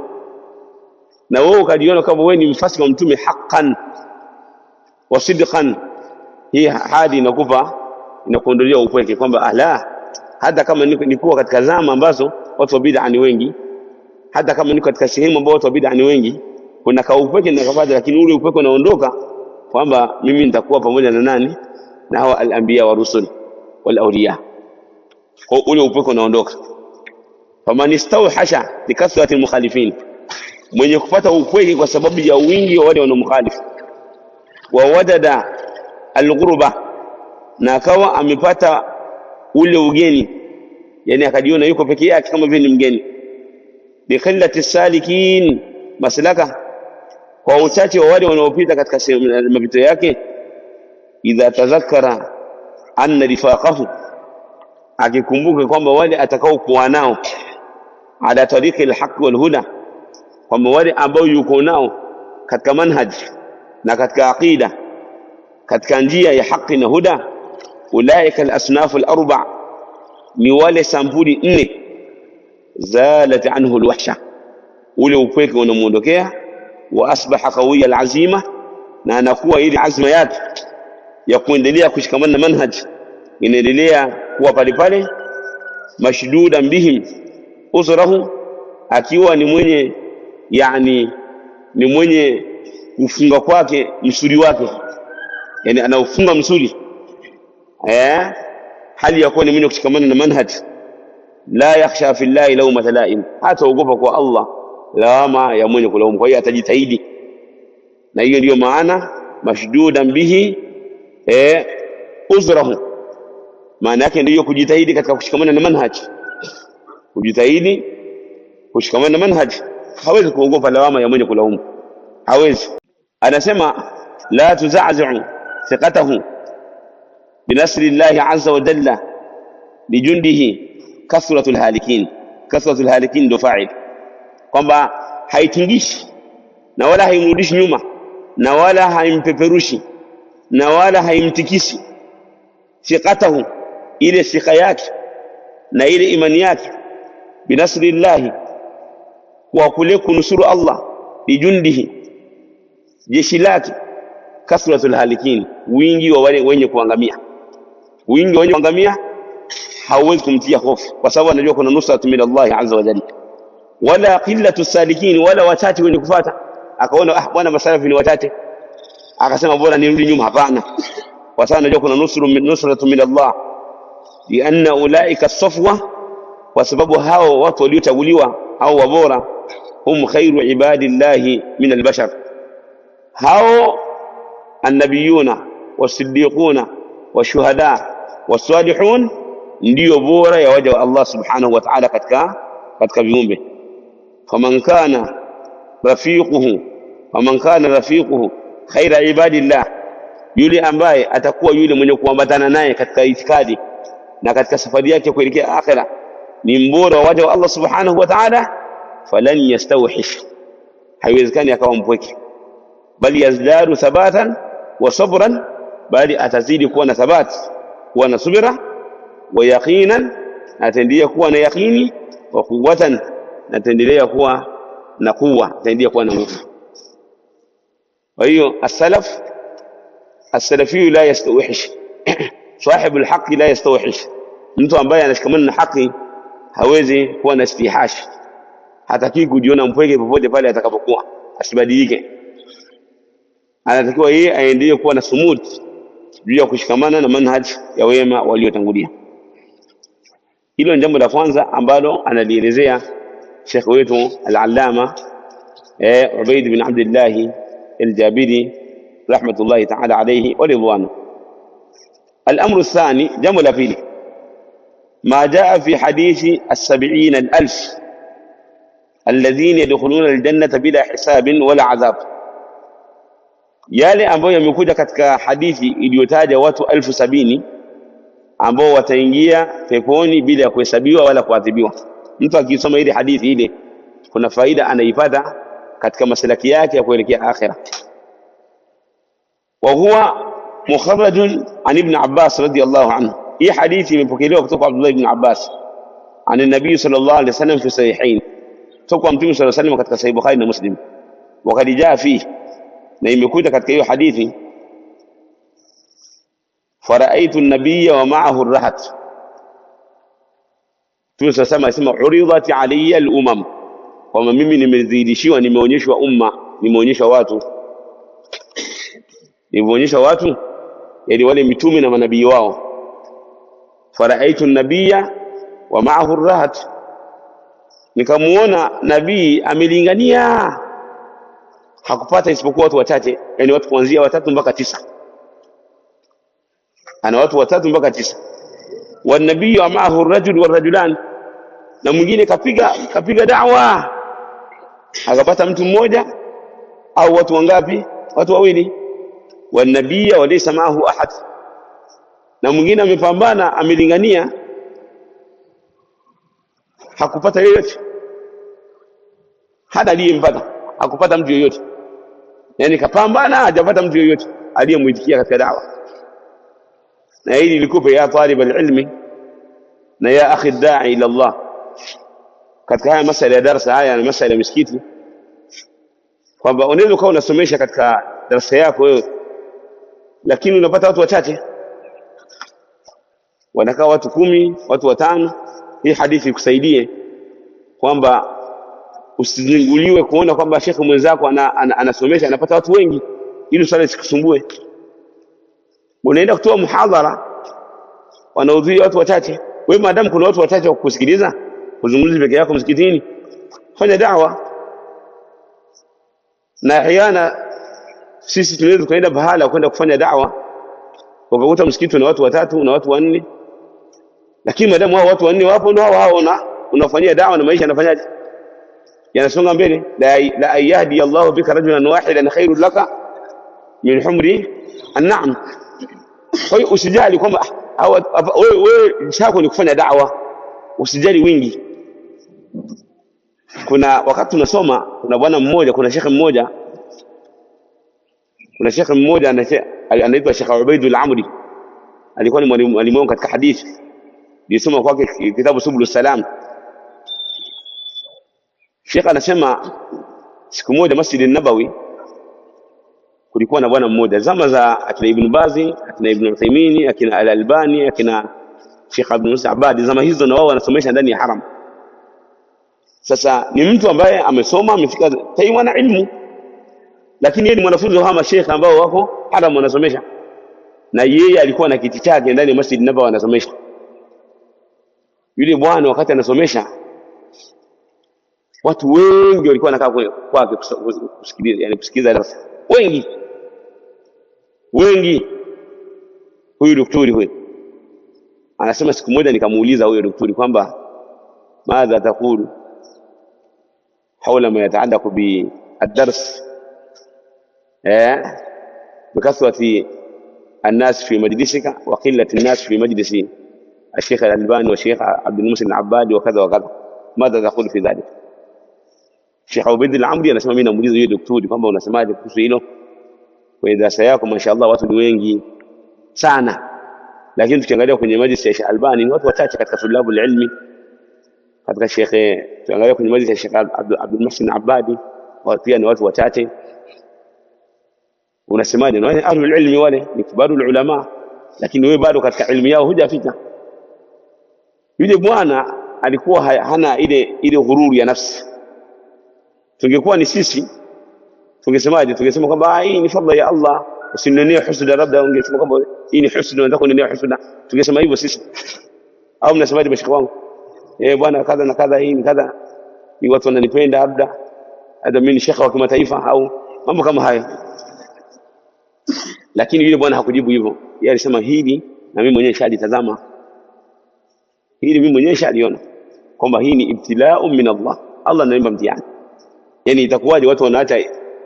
na wewe ukajiona kama wewe ni mfasi wa mtume haqqan wa sidqan, hii hadi inakuondolea upweke kwamba ala, hata kama niko katika zama ambazo watu wa bid'a ni wengi, hata kama niko katika sehemu ambazo watu wa bid'a ni wengi, kuna kaupweke na kafadha, lakini ule upweke unaondoka kwamba mimi nitakuwa pamoja na nani, na hawa al-anbiya wa rusul wal awliya. Kwa ule upweke unaondoka. Faman istawhasha likathrati al-mukhalifin, mwenye kupata upweke kwa sababu ya wingi wa wale wanaomkhalifu, wa wadada al-ghurba, na akawa amepata ule ugeni, yani akajiona yuko peke yake kama vile ni mgeni. Bi khillati salikin maslaka, kwa uchache wa wale wanaopita katika mapito yake. Idha tadhakkara anna rifaqahu, akikumbuka kwamba wale atakao kuwa nao ala tariqi alhaq wal huda, kwamba wale ambao yuko nao katika manhaj na katika aqida, katika njia ya haki na huda, ulaika al-asnaf al-arba', ni wale sampuli 4, zalat anhu al-wahsha, ule upweke unamuondokea, wa asbaha qawiya al-azima, na anakuwa ile azma yake ya kuendelea kushikamana na manhaj inaendelea kuwa pale pale. Mashdudan bihim uzrahu, akiwa ni mwenye, yani ni mwenye kufunga kwake msuli wake, yani anaufunga msuli hali ya kuwa ni mwenye kushikamana na manhaj. La yakhsha fi llahi lawmata laim, hata ugopa kwa Allah lawama ya mwenye kulaumu. Kwa hiyo atajitahidi, na hiyo ndio maana mashdudan bihi uzrahu, maana yake ndio kujitahidi katika kushikamana na manhaj, kujitahidi kushikamana na manhaj. Hawezi kuogopa lawama ya mwenye kulaumu, hawezi. Anasema la tuzazu thiqatahu binasri llahi azza wa jalla bijundihi kasratul halikin. Kasratul halikin ndo fa'il, kwamba haitingishi na wala haimudishi nyuma na wala haimpeperushi na wala haimtikisi thiqatahu, ile thika yake na ile imani yake, binasrillahi, kwa kule kunusuru Allah, bijundihi, jeshi lake, kasratul halikin, wingi wa wale wenye kuangamia. Wingi wa wenye kuangamia hauwezi kumtia hofu, kwa sababu anajua kuna nusratu min Allah azza wa jalla. Wala qillatu salikin, wala wachache wenye kufuata. Akaona bwana masalafi ni wachache, akasema bora nirudi nyuma. Hapana, kwa sababu anajua kuna nusratu min Allah, lianna ulaika safwa, kwa sababu hao watu waliochaguliwa au wabora, hum khairu ibadillahi min albashar, hao annabiyuna wasiddiquna washuhada wasalihun ndio bora ya waja wa Allah subhanahu wa ta'ala katika viumbe. faman kana rafiquhu khaira ibadillah, yule ambaye atakuwa yule mwenye kuambatana naye katika itikadi na katika safari yake kuelekea akhira ni mbora wa waja wa Allah subhanahu wa ta'ala, falan yastawhish, haiwezekani akawa mpweke, bali yazdaru thabatan wa sabran, bali atazidi kuwa na thabati, kuwa na subira, wa yaqinan, ataendelea kuwa na yaqini, wa quwwatan, ataendelea kuwa na quwwa, ataendelea kuwa na nguvu. Kwa hiyo as-salafi la yastawhish sahibu al-haqq la yastawhish, mtu ambaye anashikamana na haki hawezi kuwa na istihash, hataki kujiona mpweke popote pale atakapokuwa, asibadilike. Anatakiwa yeye aendelee kuwa na sumud juu ya kushikamana na manhaj ya wema waliotangulia. Hilo ni jambo la kwanza ambalo analielezea Sheikh wetu al-Allama Ubayd bin Abdullah al-Jabiri rahmatullahi ta'ala alayhi wa ridwanu. الأمر الثاني، jambo la pili, ما جاء في حديث 70,000 الذين يدخلون الجنة بلا حساب ولا عذاب، yale ambayo yamekuja katika hadithi iliyotaja watu 70,000 ambao wataingia peponi bila kuhesabiwa wala kuadhibiwa. Mtu akisoma ile hadithi ile, kuna faida anaipata katika masalaki yake ya kuelekea akhira. Wa huwa mukharrajun an ibn Abbas radiyallahu anhu. Hii hadithi imepokelewa kutoka Abdullah ibn Abbas an an-nabii sallallahu alayhi wasallam fi sahihain, kutoka Mtume sallallahu alayhi wasallam katika Sahih Bukhari na Muslim. Wakati jaa fi, na imekuja katika hiyo hadithi, faraitu an-nabiyya wa ma'ahu ar-rahat, Mtume sallallahu alayhi wasallam uridat alayya al-umam, kwamba mimi nimezidishiwa, nimeonyeshwa umma, nimeonyeshwa watu, nimeonyeshwa watu, yani wale mitume na manabii wao. Faraitu an-nabiyya wa ma'ahu ar-rahat, nikamuona nabii amelingania, hakupata isipokuwa watu wachache, yani watu kuanzia 3 mpaka 9, ana watu 3 mpaka 9. Wa an-nabiyyu wa ma'ahu ar-rajul wa ar-rajulan, na mwingine kapiga da'wa akapata mtu mmoja au watu wangapi? Watu wawili. Wa an-nabiyyu wa laysa ma'ahu ahad, na mwingine amepambana, amelingania, hakupata yoyote, hata aliyempata hakupata mtu yoyote, yani kapambana hajapata mtu yoyote aliyemuitikia katika da'wa. Na hili likupe ya talib al-ilmi na ya akhi da'i ila Allah, katika haya masala ya darasa haya na masala ya misikiti, kwamba unaweza kuwa unasomesha katika darasa yako wewe, lakini unapata watu wachache, wanakaa watu 10, watu 5. Hii hadithi ikusaidie kwamba usizinguliwe kuona kwamba shekhi mwenzako anasomesha anapata watu wengi, ili swala isikusumbue. Unaenda kutoa muhadhara, wanaudhuria watu wachache, wewe maadamu kuna watu wachache wa kukusikiliza, kuzungumza peke yako msikitini, fanya da'wa. Na ahyana sisi tunaweza kwenda bahala kwenda kufanya da'wa, ukakuta msikiti na watu 3 na watu 4, lakini maadamu hao watu 4 wapo, ndio hao unafanyia da'wa na maisha yanafanyaje? Yanasonga mbele. La ayahdi Allahu bika rajulan wahidan khairul laka min humri an-na'am. Kwa hiyo usijali kwamba wewe chako ni kufanya da'wa, usijali wingi. Kuna wakati tunasoma, kuna bwana mmoja, kuna shekhi mmoja anaitwa Sheikh Ubayd al-Amri, alikuwa ni mwalimu katika hadithi, nilisoma kwake kitabu Subul Salam. Sheikh anasema siku moja Masjid an-Nabawi kulikuwa na bwana mmoja zama za akina Ibn Bazi, akina Ibn Uthaymeen, akina Al-Albani, akina Sheikh Abdul Musa Abadi, zama hizo na wao wanasomesha ndani ya haram. Sasa ni mtu ambaye amesoma, amefika taimu na ilmu, lakini yeye ni mwanafunzi wa hama sheikh ambao wako haram wanasomesha, na yeye alikuwa na kiti chake ndani ya Masjid an-Nabawi anasomesha. Yule bwana wakati anasomesha watu wengi walikuwa wanakaa kwake kusikiliza, yani kusikiza darasa, wengi. Huyu daktari huyu anasema siku moja nikamuuliza huyo daktari kwamba madha taqulu hawla ma yataallaqu bi ad-dars بكثرة الناس في مجلسك وقلة الناس في مجلس الشيخ الألباني والشيخ عبد المحسن العبادي وكذا وكذا، ماذا تقول في ذلك؟ Sheikh Ubaid al-Amri anasema mimi namuuliza yule daktari kwamba unasemaje kuhusu hilo? Kwa darasa yako mashaallah watu ni wengi sana, lakini tukiangalia kwenye majlis ya Sheikh Albani ni watu wachache katika tulabu ilmi. Katika Sheikh tuangalia kwenye majlis ya Sheikh Abdul Muhsin Abadi pia ni watu wachache. Unasemaje? Na wale ahlul ilmi wale ni kibarul ulama, lakini wewe bado katika ilmu yao hujafika. Yule bwana alikuwa hana ile ghururi ya nafsi. Tungekuwa ni sisi tungesemaje? Tungesema kwamba hii ni fadhila ya Allah, usinionee husuda, labda ungesema kwamba hii ni husuda, nataka kunionea husuda, tungesema hivyo sisi. Au mnasemaje mashaka wangu? Bwana kadha na kadha, hii ni kadha, ni watu wananipenda, labda mimi ni shekha wa kimataifa au mambo kama hayo. Lakini yule bwana hakujibu hivyo. Yeye alisema hili na mimi mwenyewe nishalitazama, hili mimi mwenyewe nishaliona kwamba hii ni ibtila'u min Allah, Allah ananipa mtihani. Yani itakuwaje watu wanaacha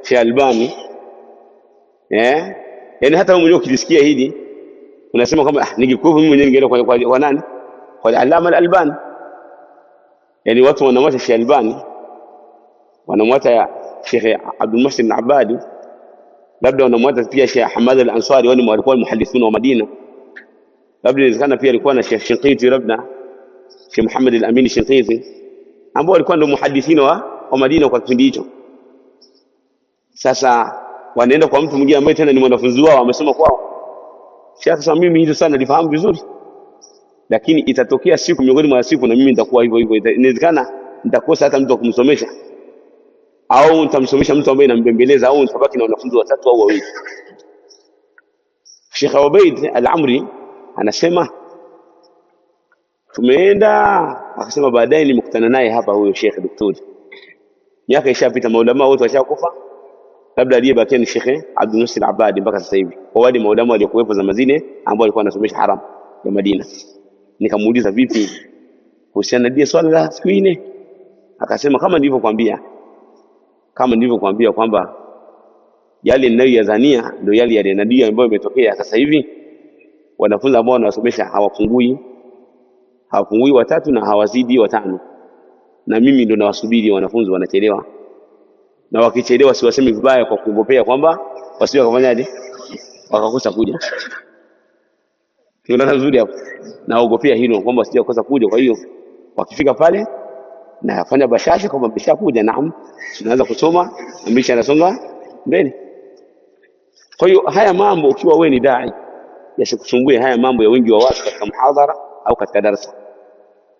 Sheikh Albani? Yani hata wewe mwenyewe ukisikia hili unasema kwamba ningekuwa mimi mwenyewe ningeenda kwa nani? Kwa Allama al-Albani. Yani watu wanamwacha Sheikh Albani, wanamwacha Sheikh Abdul Muhsin Abadi, labda wanamwacha pia Sheikh Hamad al-Ansari, wale walikuwa muhadithuna wa Madina. Labda inawezekana pia alikuwa na Sheikh Shinqiti, labda Sheikh Muhammad al-Amin Shinqiti, ambao walikuwa ndio muhadithina wa Madina kwa kipindi hicho. Sasa wanaenda kwa mtu mwingine ambaye tena ni mwanafunzi wao, amesoma kwao. Sasa mimi hilo sana nilifahamu vizuri, lakini itatokea siku miongoni mwa siku na mimi nitakuwa hivyo hivyo. Inawezekana nitakosa hata mtu wa kumsomesha, au nitamsomesha mtu ambaye anambembeleza, au nitabaki na wanafunzi watatu au wawili. Sheikh Ubaid al-Amri anasema tumeenda, akasema baadaye nimekutana naye hapa huyo Sheikh daktari. Miaka ishapita, maulama wote washakufa, labda aliyebaki ni Sheikh Abdul Muhsin Abadi mpaka sasa hivi. Kwa wale maulama waliokuwepo zama zile ambao walikuwa wanasomesha haram ya Madina. Nikamuuliza vipi kuhusiana na swala la siku ile? Akasema kama nilivyokuambia kwamba yale ninayoyadhania ndio yale nabii ambayo imetokea sasa hivi. Wanafunzi ambao wanasomesha hawapungui watatu na hawazidi watano, na mimi ndo nawasubiri wanafunzi wanachelewa, na wakichelewa siwasemi vibaya kwa kuogopea kwamba wasije wakafanyaje wakakosa kuja. Tunaona nzuri hapo, naogopea hilo kwamba wasije wakakosa kuja. Kwa hiyo wakifika pale na yafanya bashasha kwamba bishakuja, naam, tunaanza kusoma na misha anasonga mbele. Kwa hiyo haya mambo, ukiwa wewe ni dai, yasikusumbue haya mambo ya wengi wa watu katika muhadhara au katika darasa.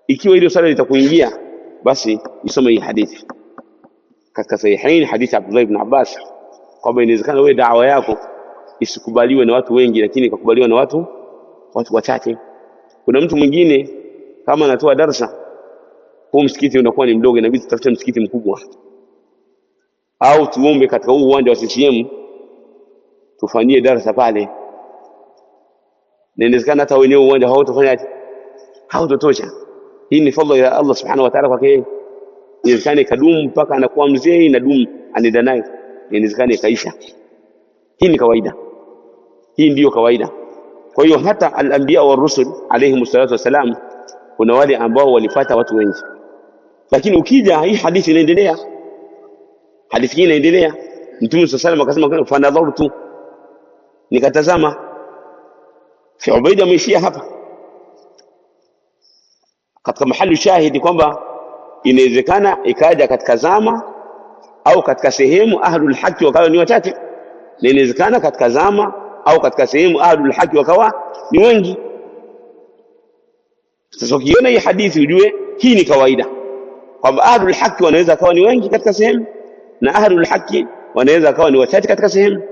Ikiwa hilo swala litakuingia, basi isome hii hadithi katika sahihain, hadithi Abdullah ibn Abbas, kwamba inawezekana wewe da'wa yako isikubaliwe na watu wengi, lakini ikakubaliwa na watu wachache. Kuna mtu mwingine kama anatoa darasa, huu msikiti unakuwa ni mdogo, inabidi tutafute msikiti mkubwa, au tuombe katika huu uwanja wa CCM tufanyie darasa pale. Inawezekana hata wenyewe uwanja hautotosha. Hii ni fadhila ya Allah subhanahu wa ta'ala kwake. Inawezekana ikadumu mpaka anakuwa mzee, inadumu anaenda nayo, inawezekana ikaisha. Hii ni kawaida, hii ndiyo kawaida. Kwa hiyo hata al-anbiya wa rusul alayhi salatu wasalam, kuna wale ambao walipata watu wengi, lakini ukija hii hadithi inaendelea, hadithi hii inaendelea. Mtume sallallahu alayhi wasallam akasema fa nadhartu, nikatazama. Fi Ubaida ameishia hapa katika mahali shahidi kwamba inawezekana ikaja katika zama au katika sehemu ahlul haki wakawa ni wachache, na inawezekana katika zama au katika sehemu ahlul haki wakawa ni wengi. Sasa ukiona hii hadithi ujue hii ni kawaida kwamba ahlul haki wanaweza kawa ni wengi katika sehemu na ahlul haki wanaweza kawa ni wachache katika sehemu.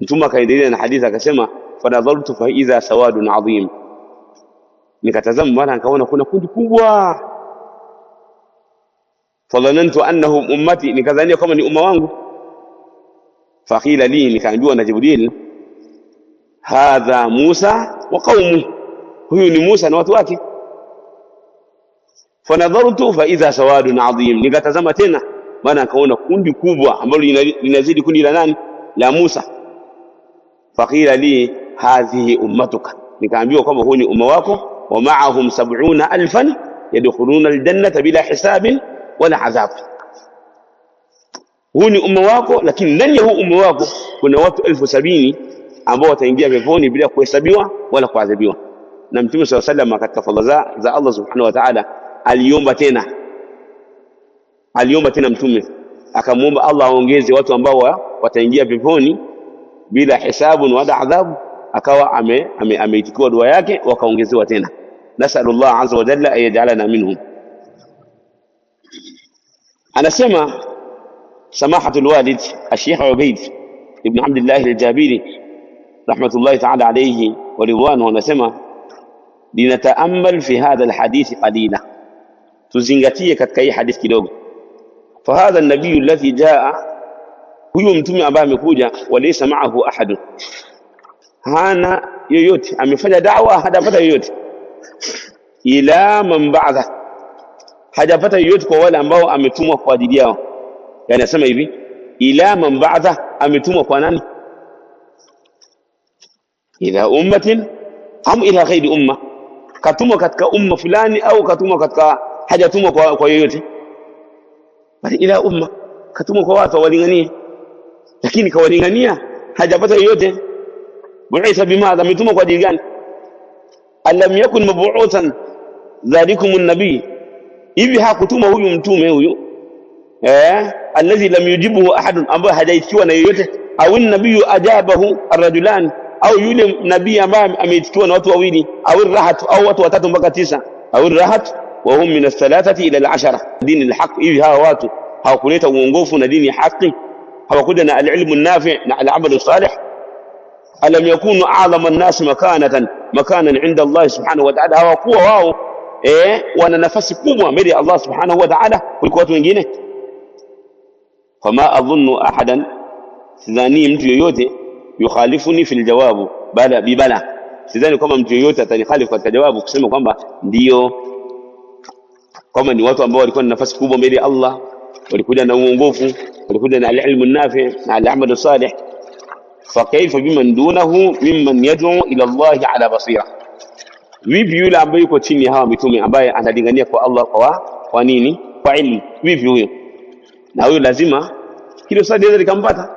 Mtume akaendelea na hadithi akasema, fanadhartu fa idha sawadun adhim, nikatazama mara nikaona kuna kundi kubwa, fadhanantu annahum ummati, nikadhania kama ni umma wangu. Faqila li, nikaambiwa na Jibril, hadha Musa wa qaumuhu, huyu ni Musa na watu wake. Fanadhartu fa idha sawadun adhim, nikatazama tena maana nikaona kundi kubwa ambalo linazidi kundi la nani? La Musa. Faqila li hadhihi ummatuka, nikaambiwa kwamba huyu ni umma wako, wa ma'ahum 70,000 yadkhuluna aljannata bila hisabin wala adhab. Huyu ni umma wako, lakini ndani ya huu umma wako kuna watu 70,000 ambao wataingia peponi bila kuhesabiwa wala kuadhibiwa. Na Mtume sallallahu alayhi wasallam katika fadhila za Allah subhanahu wa ta'ala aliomba tena Mtume akamuomba Allah aongeze watu ambao wataingia peponi bila hisabu wala adhabu, akawa ameitikiwa dua yake, wakaongezewa tena. Nasallallahu azza wa jalla ayaj'alana minhum. Anasema samahatul walid Sheikh Ubayd ibn Abdullah al-Jabiri rahmatullahi ta'ala alayhi wa ridwanu, anasema linataamal fi hadha al-hadith qalila, tuzingatie katika hii hadith kidogo. Fa hadha an-nabiy alladhi jaa, huyu mtume ambaye amekuja, walaysa ma'ahu ahad, hana yoyote, amefanya da'wa hajapata yoyote, ila man ba'atha, hajapata yoyote kwa wale ambao ametumwa kwa ajili yao. Yani nasema hivi, ila man ba'atha, ametumwa kwa nani? Ila ummatin am ila ghairi umma, katumwa katika umma fulani au katumwa katika, hajatumwa kwa yoyote, bali ila umma, katumwa kwa watu walinganie, lakini kawalingania hajapata yoyote. Bu'itha bimadha, ametumwa kwa ajili gani? Alam yakun mab'uthan dhalikum an-nabi, hivi hakutuma huyu mtume huyu alladhi lam yujibuhu ahadun, ambaye hajaitikiwa na yoyote? Au an-nabiyyu ajabahu ar-rajulan, au yule nabii ambaye ameitikiwa na watu wawili, au ar-rahat, au watu watatu mpaka 9, au ar-rahat wa hum min ath-thalathati ila al-10 dini al-haq. Hivi hawa watu hawakuleta uongofu na dini ya haki, hawakuja na al-ilmu an-nafi' na al-amal as-salih. Alam yakunu a'zama an-nas makanan 'inda Allah subhanahu wa ta'ala, hawakuwa wao wana nafasi kubwa mbele ya Allah subhanahu wa ta'ala kuliko watu wengine? Fama adhunnu ahadan, sidhani mtu yoyote, yukhalifuni fil jawabu bala bibala, sidhani kama mtu yoyote atanikhalifu katika jawabu kusema kwamba ndio, kama ni watu ambao walikuwa na nafasi kubwa mbele ya Allah, walikuja na uongofu, walikuja na al-ilmu an-nafi' na al-amal as-salih. Fa kayfa biman dunahu mimman yad'u ila Allah ala basira, vipi yule ambaye yuko chini ya hawa mitume, ambaye analingania kwa Allah kwa nini? Kwa ilmu. Vipi huyo? Na huyo lazima kile swali lile likampata,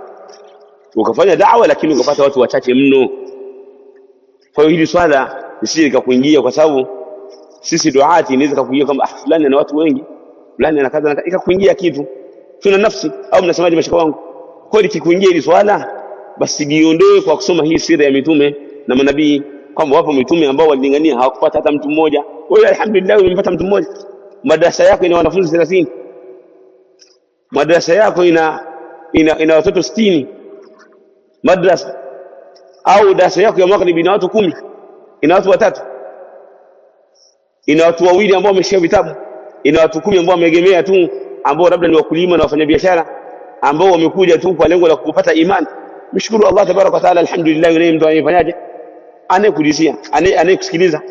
ukafanya da'wa lakini ukapata watu wachache mno. Kwa hiyo hili swala lisije likakuingia, kwa sababu sisi duati inaweza kukuingia kama fulani na watu wengi, fulani na kadha, ikakuingia kitu, tuna nafsi au mnasemaje mashaka wangu? Kwa hiyo ikikuingia hili swala, basi jiondoe kwa kusoma hii sira ya mitume na manabii, kwamba wapo mitume ambao walilingania hawakupata hata mtu mmoja. Wewe alhamdulillah umepata mtu mmoja. Madrasa yako ina wanafunzi 30, madrasa yako ina watoto 60, madrasa au darasa yako ya mwaka ina watu 10, ina watu watatu, ina watu wawili ambao wameshika vitabu, ina watu 10 ambao wameegemea tu, ambao labda ni wakulima na wafanyabiashara, ambao wamekuja tu kwa lengo la kupata imani. Mshukuru Allah tabaraka wa taala, alhamdulillah. Yule mtu anayefanyaje? Anayekujisia, anayekusikiliza.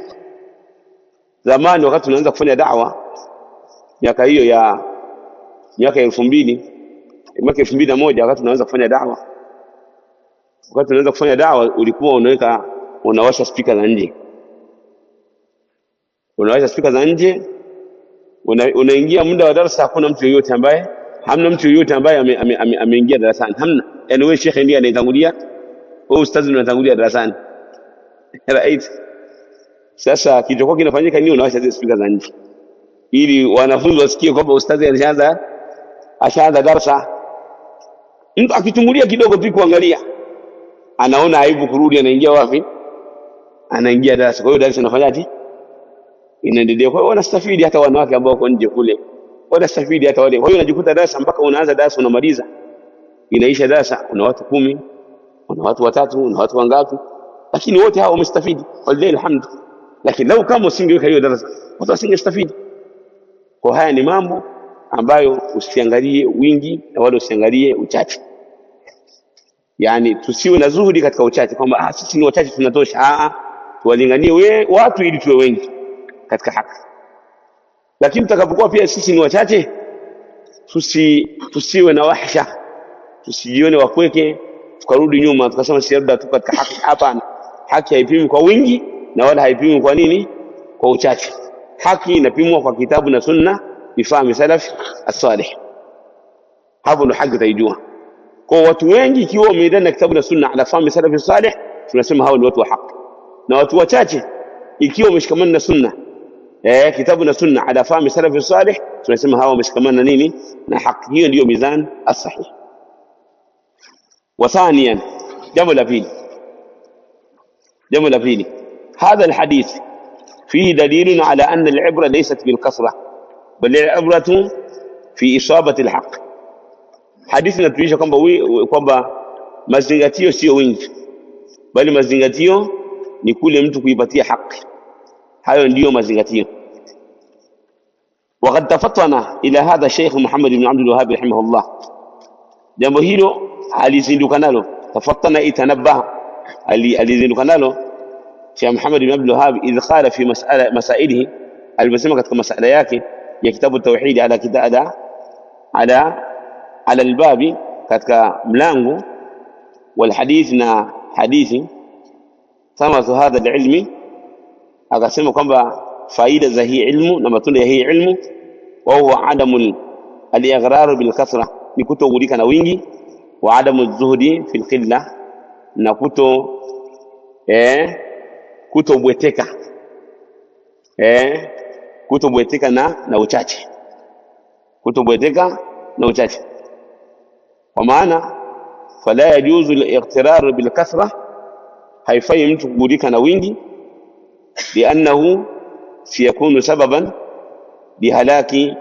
Zamani wakati tunaanza kufanya da'wa, miaka hiyo ya miaka 2000, mwaka 2001, wakati tunaanza kufanya da'wa, ulikuwa unawasha speaker za nje, unaingia muda wa darasa, hamna mtu yoyote ambaye ameingia darasani, hamna. Yani wewe shekhe ndiye anayetangulia, wewe ustazi ndiye unatangulia darasani. Right? Sasa kilichokuwa kinafanyika ni unawasha zile speaker za nje. ili wanafunzi wasikie kwamba ustadhi ashaanza darasa. Mtu akichungulia kidogo tu kuangalia, anaona aibu kurudi, anaingia wapi? Anaingia darasa. Kwa hiyo darasa inafanyaje? Inaendelea. Kwa hiyo wanastafidi hata wanawake ambao wako nje kule, wanastafidi hata wale. Kwa hiyo unajikuta darasa mpaka unaanza darasa unamaliza, inaisha darasa una watu 10, una watu 3, una watu wangapi, lakini wote hao wamestafidi, wallahi alhamdu. Lakini lau kama usingeweka hiyo darasa, watu wasingestafidi. Kwa haya ni mambo ambayo usiangalie wingi na wala usiangalie uchache. Yani tusiwe na zuhudi katika uchache kwamba sisi ni wachache tunatosha. Tuwalinganie watu ili tuwe wengi katika haki. Lakini tutakapokuwa pia sisi ni wachache, tusiwe na wahsha, tusijione wakweke tukarudi nyuma tukasema sirda tu katika haki. Hapana, haki haipimwi kwa wingi na wala haipimwi kwa nini? Kwa uchache. Haki inapimwa kwa kitabu na sunna bifahamu salaf as-salih. Hapo ndo haki utaijua. Kwa watu wengi ikiwa wameendana na kitabu na sunna ala fahamu salaf as-salih, tunasema hao ni watu wa haki. Na watu wachache ikiwa wameshikamana na sunna kitabu na sunna ala fahamu salaf as-salih, tunasema hao wameshikamana na nini? Na haki. Hiyo ndio mizan as-sahih. وثانيا جمع الأبيني هذا الحديث فيه دليل على أن العبرة ليست بالكثرة بل العبرة في إصابة الحق. حديثنا tulisha kwamba mazingatio sio wingi, bali mazingatio ni kule mtu kuipatia haki. Hayo ndio mazingatio. وقد تفطن إلى هذا الشيخ محمد بن عبد الوهاب رحمه الله. jambo hilo alizinduka nalo, tafattana itanabbaha, alizinduka nalo Sheikh Muhammad bin Abdul Wahhab idh qala fi masailihi, aliposema katika masala yake ya kitabu tauhid ala albabi, katika mlango wal hadith na hadithi, thamatu hadha alilmi, akasema kwamba faida za hii ilmu na matunda ya hii ilmu, wa huwa adamu al-ighrar bil kathra, ni kutogulika na wingi, wa adamu zuhdi fil qilla, na kutobweteka kutobweteka na uchache, kutobweteka na uchache. Kwa maana fala yajuzu al-ightirar bil kathra, haifai mtu kugulika na wingi, li'annahu siyakunu sababan bihalaki,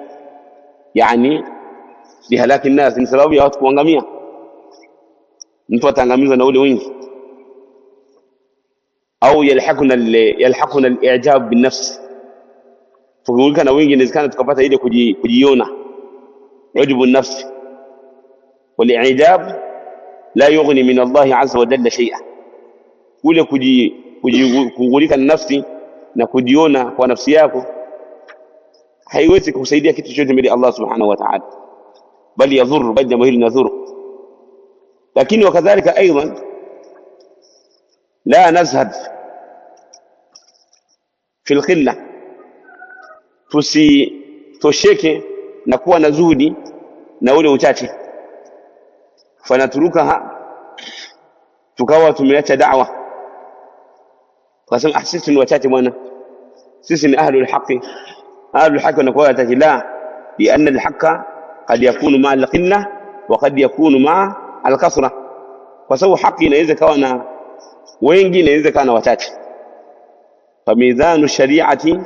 yani bihalaki an-nas, ni sababu ya watu kuangamia. Mtu ataangamizwa na ule wingi. Au yalhaquna al-i'jab bin-nafs, tukigulika na wingi inawezekana tukapata ile kujiona, ujubu an-nafs. Wal-i'jab la yughni min Allah azza wa jalla shay'a, kule kugulika na nafsi na kujiona kwa nafsi yako haiwezi kusaidia kitu chochote mbele Allah subhanahu wa ta'ala, bali yadhuru, bali jambo hili linadhuru. Lakini wakadhalika aidan la nazhad fi al-qilla, tusitosheke na kuwa na zuhudi na ule uchache. Fanaturukaha, tukawa tumeacha da'wa, kasema sisi ni wachache bwana, sisi ni ahlul haqi. ahlul haqi wanakuwa wachache. La, lianna al-haqqa qad yakunu ma'a al-qilla wa qad yakunu ma'a al-kathra, kwa sababu haki inaweza kawa na wengi, inaweza kawa na wachache. Famizanu shari'ati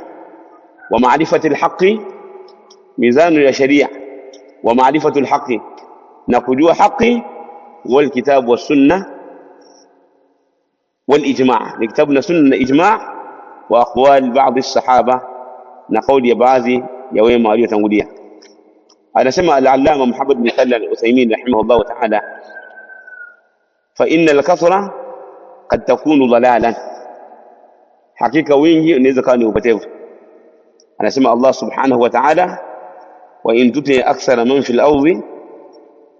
wa ma'rifati al-haqqi, mizanu ya sharia wa ma'rifatu al-haqqi, na kujua haki, wal kitab was sunnah wal ijma', ni kitabu na sunna na ijma', wa aqwal ba'd as-sahaba, na kauli ya baadhi ya wema waliotangulia. Anasema al-allama Muhammad bin Salih al-Uthaymeen rahimahullah ta'ala, fa inna al-kathra qad takunu dalalan, hakika wingi unaweza kuwa ni upotevu. Anasema Allah subhanahu wa ta'ala, wa in tuti akthara man fil ardi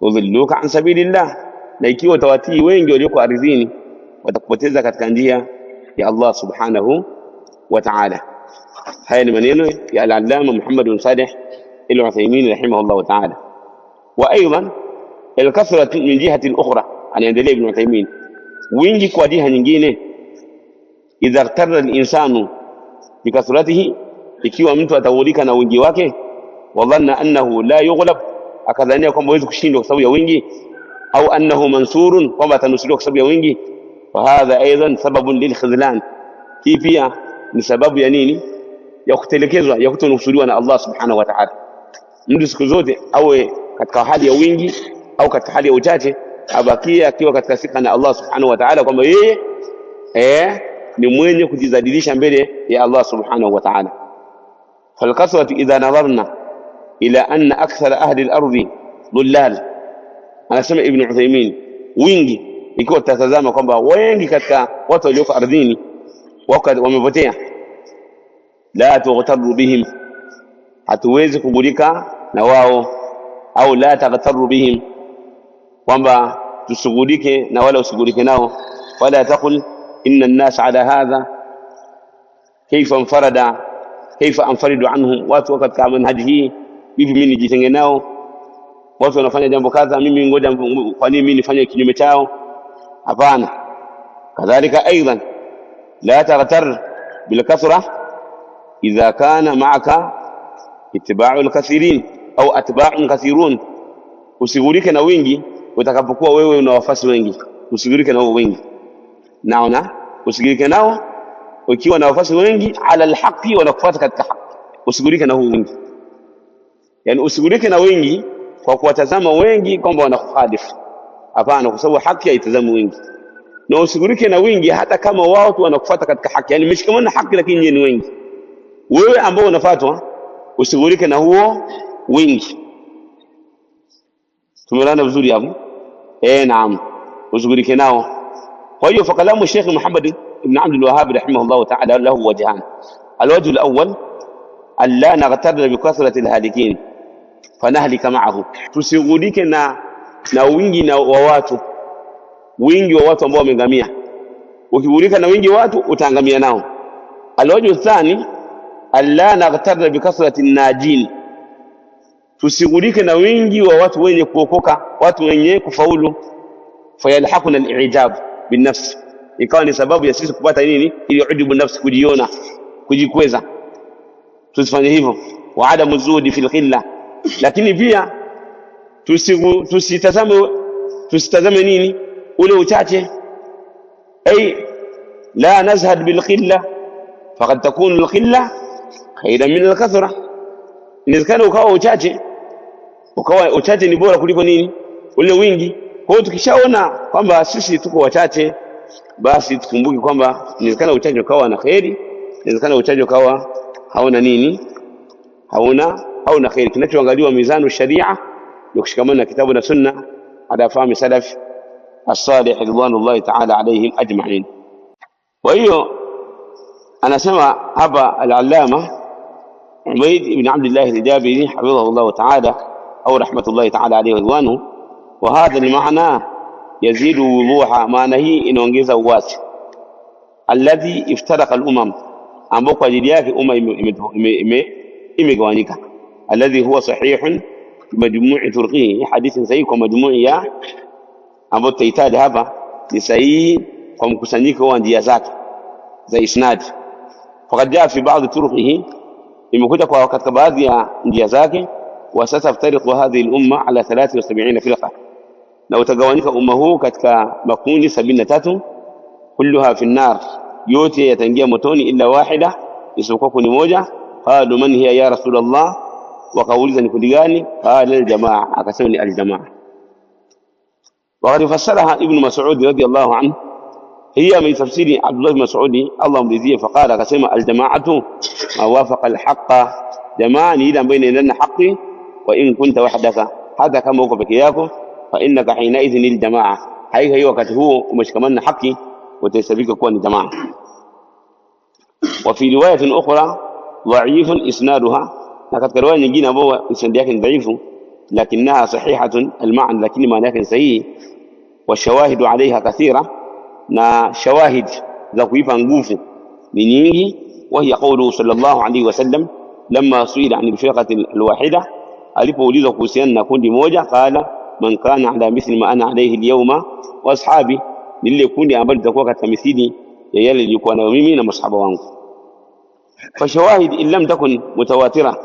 yudhilluka an sabilillah, na ikiwa utawatii wengi walioko ardhini watakupoteza katika njia ya Allah subhanahu wa ta'ala. Haya ni maneno ya al-allama Muhammad bin Salih al-Uthaymeen rahimahullah ta'ala. Wa aidan al-kathra min jihati al-ukhra, anaendelea Ibn Uthaymeen, wingi kwa jiha nyingine, idha ightarra al-insanu bi kathratihi, ikiwa mtu ataghurika na wingi wake, wadhanna annahu la yughlab, akadhania kwamba hawezi kushindwa kwa sababu ya wingi, au annahu mansurun, kwamba atanusuriwa kwa sababu ya wingi, fa hadha aidan sababun lilkhidlan, hii pia ni sababu ya nini? Ya kutelekezwa, ya kutonusuriwa na Allah subhanahu wa ta'ala. Mtu siku zote awe katika hali ya wingi au katika hali ya uchache, abakia akiwa katika sika na Allah subhanahu wa ta'ala, kwamba yeye ni mwenye kujizadilisha mbele ya Allah subhanahu wa ta'ala. فالقسوة إذا نظرنا إلى أن أكثر أهل الأرض ضلال، أنا سمع ابن عثيمين، wingi ikiwa tutazama kwamba wengi katika watu walioko ardhini wamepotea, la tughtaru bihim, hatuwezi kugulika na wao, au la taghtaru bihim, kwamba tusugulike na wala usugulike nao. Wala taqul inna an-nas ala hadha kaifa anfaridu anhum, watu katika manhaji hii hivi mimi nijitenge nao, watu wanafanya jambo kadha, mimi ngoja kwa nini mimi nifanye kinyume chao? Hapana. Kadhalika aidan la taghtar bil kathra idha kana ma'aka ittiba'u al-kathirin au atba'un kathirun, usigulike na wingi utakapokuwa wewe una wafasi wengi, usigulike na wengi. Naona usigulike nao ukiwa na wafasi wengi ala alhaqi, wanakufuata katika haki, usigulike na wingi. Yani usigulike na wengi kwa kuwatazama wengi kwamba wanakukhalifu, hapana, kwa sababu haki haitazami wengi. Na usigulike na wingi hata kama wao tu wanakufuata katika haki, yani mshikamana na haki lakini ni wengi, wewe ambao unafuatwa usigulike na huo wingi. Tumeona vizuri hapo? Naam, usigulike nao. Kwa hiyo fakalamu Sheikh Muhammad ibn Abdul Wahhab rahimahullah ta'ala lahu wajhan. الوجه الأول ألا نغتر بكثرة الهالكين فنهلك معه، tusigulike na wingi na watu, wingi wa watu ambao wameangamia. Ukigulika na wingi watu utaangamia nao. الوجه الثاني ألا نغتر بكثرة الناجين، tusigulike na wingi wa watu wenye kuokoka, watu wenye kufaulu. Fayalhaquna al-i'jab bin nafs, ikawa ni sababu ya sisi kupata nini? Ili ujubu nafsi, kujiona, kujikweza. Tusifanye hivyo. Wa adamu zuhudi fil khilla, lakini pia tusitazame nini? Ule uchache. Ay la nazhad bil khilla faqad takunu al khilla khayran min al kathra, inawezekana ukawa uchache ni bora kuliko nini? Ule wingi. Kwa hiyo tukishaona kwamba sisi tuko wachache, basi tukumbuke kwamba inawezekana uchache ukawa na khairi, inawezekana uchache ukawa hauna nini? Hauna khairi. Kinachoangaliwa mizanu sharia ni kushikamana na kitabu na sunna ala fahmi salaf as-salih ridwanullahi ta'ala alayhim ajma'in. Kwa hiyo anasema hapa al-allama Ubayd ibn Abdullah al-Jabiri hafidhahullah ta'ala au rahmatullahi ta'ala alayhi ridwanu, wa hadha al-ma'na yazidu wuduha, maana hii inaongeza uwazi. Alladhi iftaraqa al-umam, ambao kwa ajili yake umma imegawanyika. Alladhi huwa sahihun majmu'i turqihi, hadithi sahihi kwa majmu'i ya, ambao tutahitaji hapa ni sahihi kwa mkusanyiko wa njia zake za isnad. Faqad jaa fi ba'd turqihi, imekuja kwa katika baadhi ya njia zake. Wa sataftariqu hadhihi al-umma ala 73 firqa, na utagawanyika umma huu katika makundi 73, kulluha fi an-nar, yote yataingia motoni illa wahida, isipokuwa kundi moja. Qalu man hiya ya Rasulullah, wakauliza ni kundi gani? Qala al-jamaa, akasema ni al-jamaa. Wa fassaraha Ibn Mas'ud radiyallahu anhu, hiya min tafsiri Abdullah ibn Mas'ud Allah mridhie. Faqala, akasema al-jamaa'atu ma wafaqa al-haqqa, jamaa ni ile ambayo inaendana na haki. Wa in kunta wahdaka, hata kama uko peke yako, fa innaka hina idhin al-jamaa, hiyo wakati huo umeshikamana na haki, utahesabika kuwa ni jamaa. Wa fi riwayatin ukhra dha'ifun isnaduha, na katika riwaya nyingine ambayo isnad yake ni dhaifu, lakinaha sahihatun al-ma'na, lakini maana yake ni sahihi. Wa shawahidu 'alayha kathira, na shawahid za kuipa nguvu ni nyingi. Wa hiya qawluhu sallallahu alayhi wasallam lamma suila 'an al-firqati al-wahida, alipoulizwa kuhusiana na kundi moja, qala man kana ala mithli ma ana alayhi al-yawma wa ashabi, ni lile kundi ambalo litakuwa katika mithili ya yale nilikuwa nayo mimi na masahaba wangu. فشواهد إن لم تكن متواترة،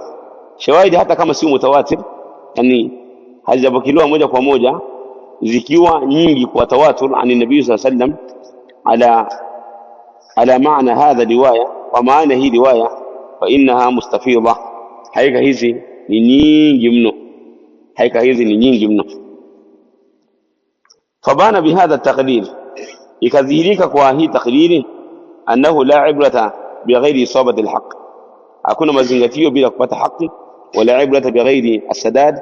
شواهد حتى كما سي متواتر يعني hazijapokewa moja kwa moja, zikiwa nyingi kwa tawatur ani nabii sallallahu alayhi wasallam ala maana hadha riwaya, wa maana hii riwaya, fa innaha mustafidha, haika hizi ni nyingi mno, haika hizi ni nyingi mno. Fabana bihadha taqdir, ikadhihirika kwa hii taqdiri annahu la ibrata bighairi isabati alhaq, hakuna mazingatio bila kupata haki, wala ibrata bighairi as-sadad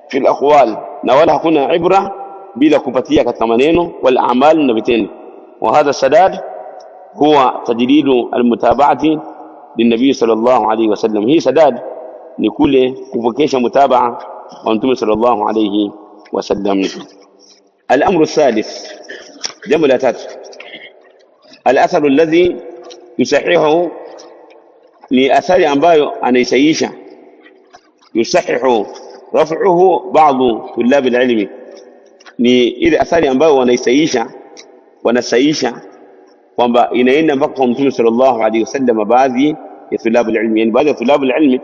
fi al-aqwal, na wala hakuna ibra bila kupatia katika maneno wal a'mal na vitendo. Wa hadha sadad huwa tajdidu al-mutaba'ati lin-nabii sallallahu alayhi wasallam, hii sadad ni kule kupokesha mutabaa wa mtume sallallahu alayhi wasallam. الأمر الثالث جملة تاتو، الأثر الذي يصححه لأثار ambayo anaisaiisha, yusahihu raf'uhu ba'd tulab al-ilm, ni ile athari ambayo wanasaisha kwamba inaenda mpaka kwa mtume sallallahu alayhi wasallam, baadhi ya tulab al-ilm, yani baadhi ya tulab al-ilm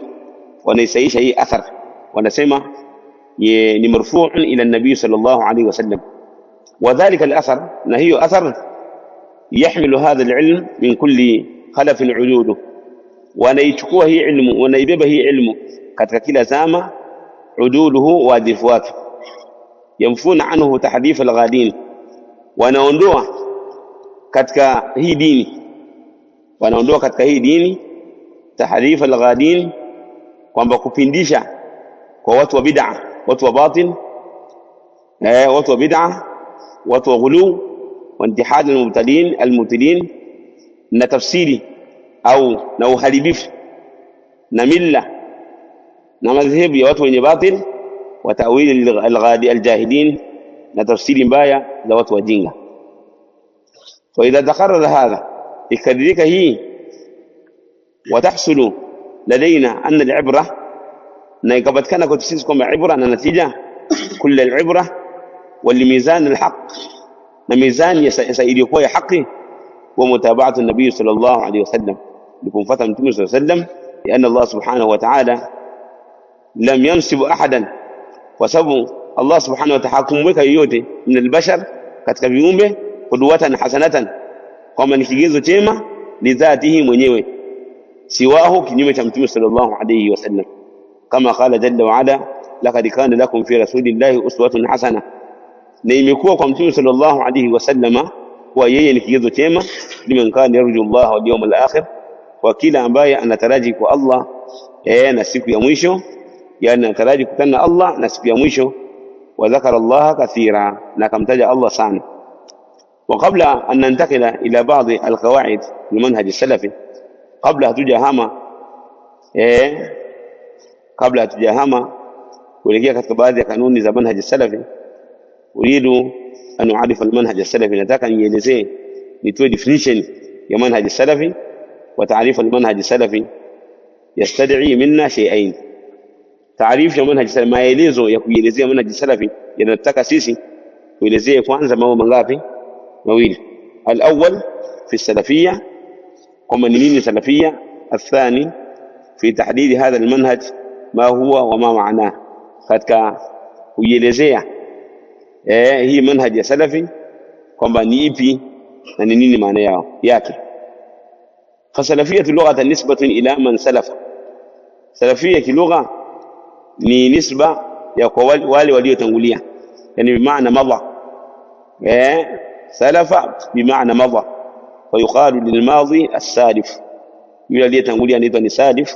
wanaisaisha hii athar, wanasema ni marfu'un ila an-nabii sallallahu alayhi wasallam. وذلك الأثر نهي أثر يحمل هذا العلم من كل خلف عدوده، ونيتكوه علم ونيببه علم katika kila zama ududuhu waadilifu wake, yamfuna anhu tahdhif alghadin, wanaondoa katika hii dini, wanaondoa katika hii dini tahdhif alghadin, kwamba kupindisha kwa watu wa bid'a, watu wa batil, watu wa bid'a, watu wa ghulu wa intihad almubtadin, na tafsiri au na uharibifu na milla na madhhabu ya watu wenye batil, wa ta'wil alghadi aljahilin, na tafsiri mbaya za watu wajinga. Fa idha taqarrara hadha, ikadhirika hii, watahsulu ladaina anna alibra, na ikapatikana kwa sisi kwamba ibra na natija kull alibra wal mizan alhaq, na mizani iliyokuwa ya haki, wa mutaba'atu an-nabii sallallahu alayhi wasallam, likumfuata mtume sallallahu alayhi wasallam, lianna Allah subhanahu wa ta'ala lam yansibu ahadan, kwa sababu Allah subhanahu wa ta'ala hakumweka yoyote min albashar, katika viumbe, qudwatan hasanatan, kama ni kigezo chema, lidhatihi mwenyewe, siwahu, kinyume cha mtume sallallahu alayhi wasallam, kama qala jalla wa ala, laqad kana lakum fi rasulillahi uswatun hasana, na imekuwa kwa mtume sallallahu alayhi wasallama kwa yeye ni kigezo chema, liman kana yarju Allah wal yawmal akhir, kwa kila ambaye anataraji kwa Allah na siku ya mwisho, yani anataraji kukutana na Allah na siku ya mwisho. Wa dhakara Allah kathira, na kamtaja Allah sana. Wa qabla an nantakila ila ba'd alqawaid almanhaj as-salafi, qabla hatujahama kuelekea katika baadhi ya kanuni za manhaj as-salafi, uridu an uarifa almanhaj as-salafi, nataka nielezee, nitoe definition ya manhaj as-salafi. Wa ta'rif almanhaj as-salafi yastad'i minna shay'ain, taarifu ya manhaj salafi, maelezo ya kuelezea manhaj salafi yanataka sisi tuelezee kwanza mambo mangapi? Mawili. Al-awwal fi salafiyya, kama ni nini salafiyya. Athani fi tahdid hadha al-manhaj ma huwa wa ma ma'na, katika kuelezea hii manhaj ya salafi kwamba ni ipi na ni nini maana yake. Fasalafiyatu lughatan nisbatun ila man salafa, salafiyya kilugha ni nisba ya kwa wale waliotangulia, yani bimaana madha, salafa bimaana madha, fa yuqalu lilmadhi as-salif, yule aliyetangulia anaitwa ni salif.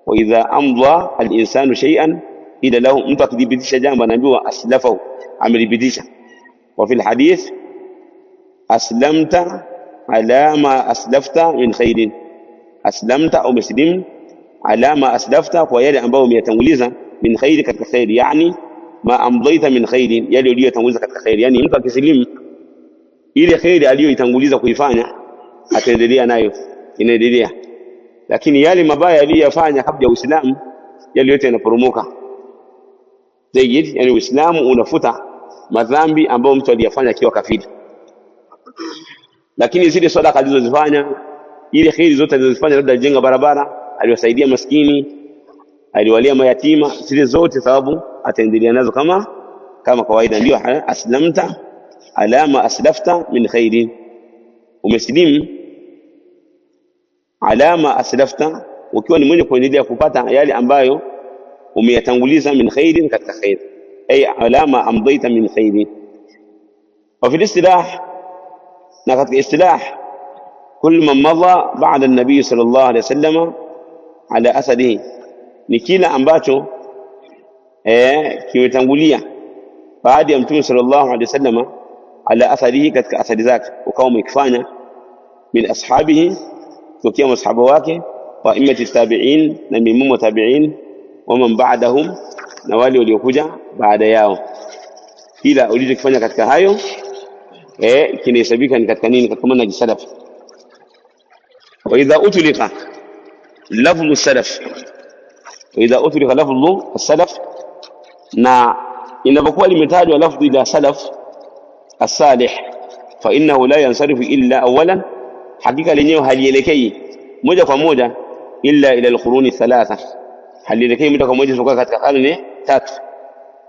Wa idha amdha al-insanu shay'an ila lahu, mtu akidhibitisha jambo anaambiwa aslafahu, amelidhibitisha. Wa fil hadith aslamta ala ma aslafta min khairin, aslamta au muslim ala ma aslafta, kwa yale ambayo umeyatanguliza, min khairi, katika khairi, yani ma amdaita min khairin, yale uliyotanguliza katika khairi. Yani mtu akisilimu, ile khairi aliyoitanguliza kuifanya ataendelea nayo, inaendelea, lakini yale mabaya aliyofanya kabla ya Uislamu, yale yote yanaporomoka. Zaidi, yani Uislamu unafuta madhambi ambayo mtu aliyafanya akiwa kafiri, lakini zile sadaka alizozifanya, ile khairi zote alizofanya, labda jenga barabara, aliwasaidia maskini, aliwalia mayatima, zile zote thawabu ataendelea nazo kama kawaida. Ndio aslamta alama aslafta min khairin, umeslimu alama aslafta, ukiwa ni mwenye kuendelea kupata yale ambayo umeyatanguliza min khairin, katika khair, ay alama amdaita min khairin. Wa fi istilah, na katika istilah, كل من مضى بعد النبي صلى الله عليه وسلم على أثره, ni kila ambacho kimetangulia baada ya mtume sallallahu alaihi wasallam, ala atharihi, katika athari zake, ukawa umekifanya, min ashabihi, tukia masahaba wake, wa immati tabi'in, na mimumu tabi'in, wa man ba'dahum, na wale waliokuja baada yao. Kila ulichokifanya katika hayo kinahesabika ni katika nini? Katika manhaji salaf. Wa idha utlika lafdhu salaf, wa idha utlika lafdhu salaf, na inapokuwa limetajwa lafdhi la salaf as-salih, fa innahu la yansarifu illa awalan, hakika lenyewe halielekei moja kwa moja illa ila al-quruni thalatha, halielekei moja kwa moja kutoka katika karne tatu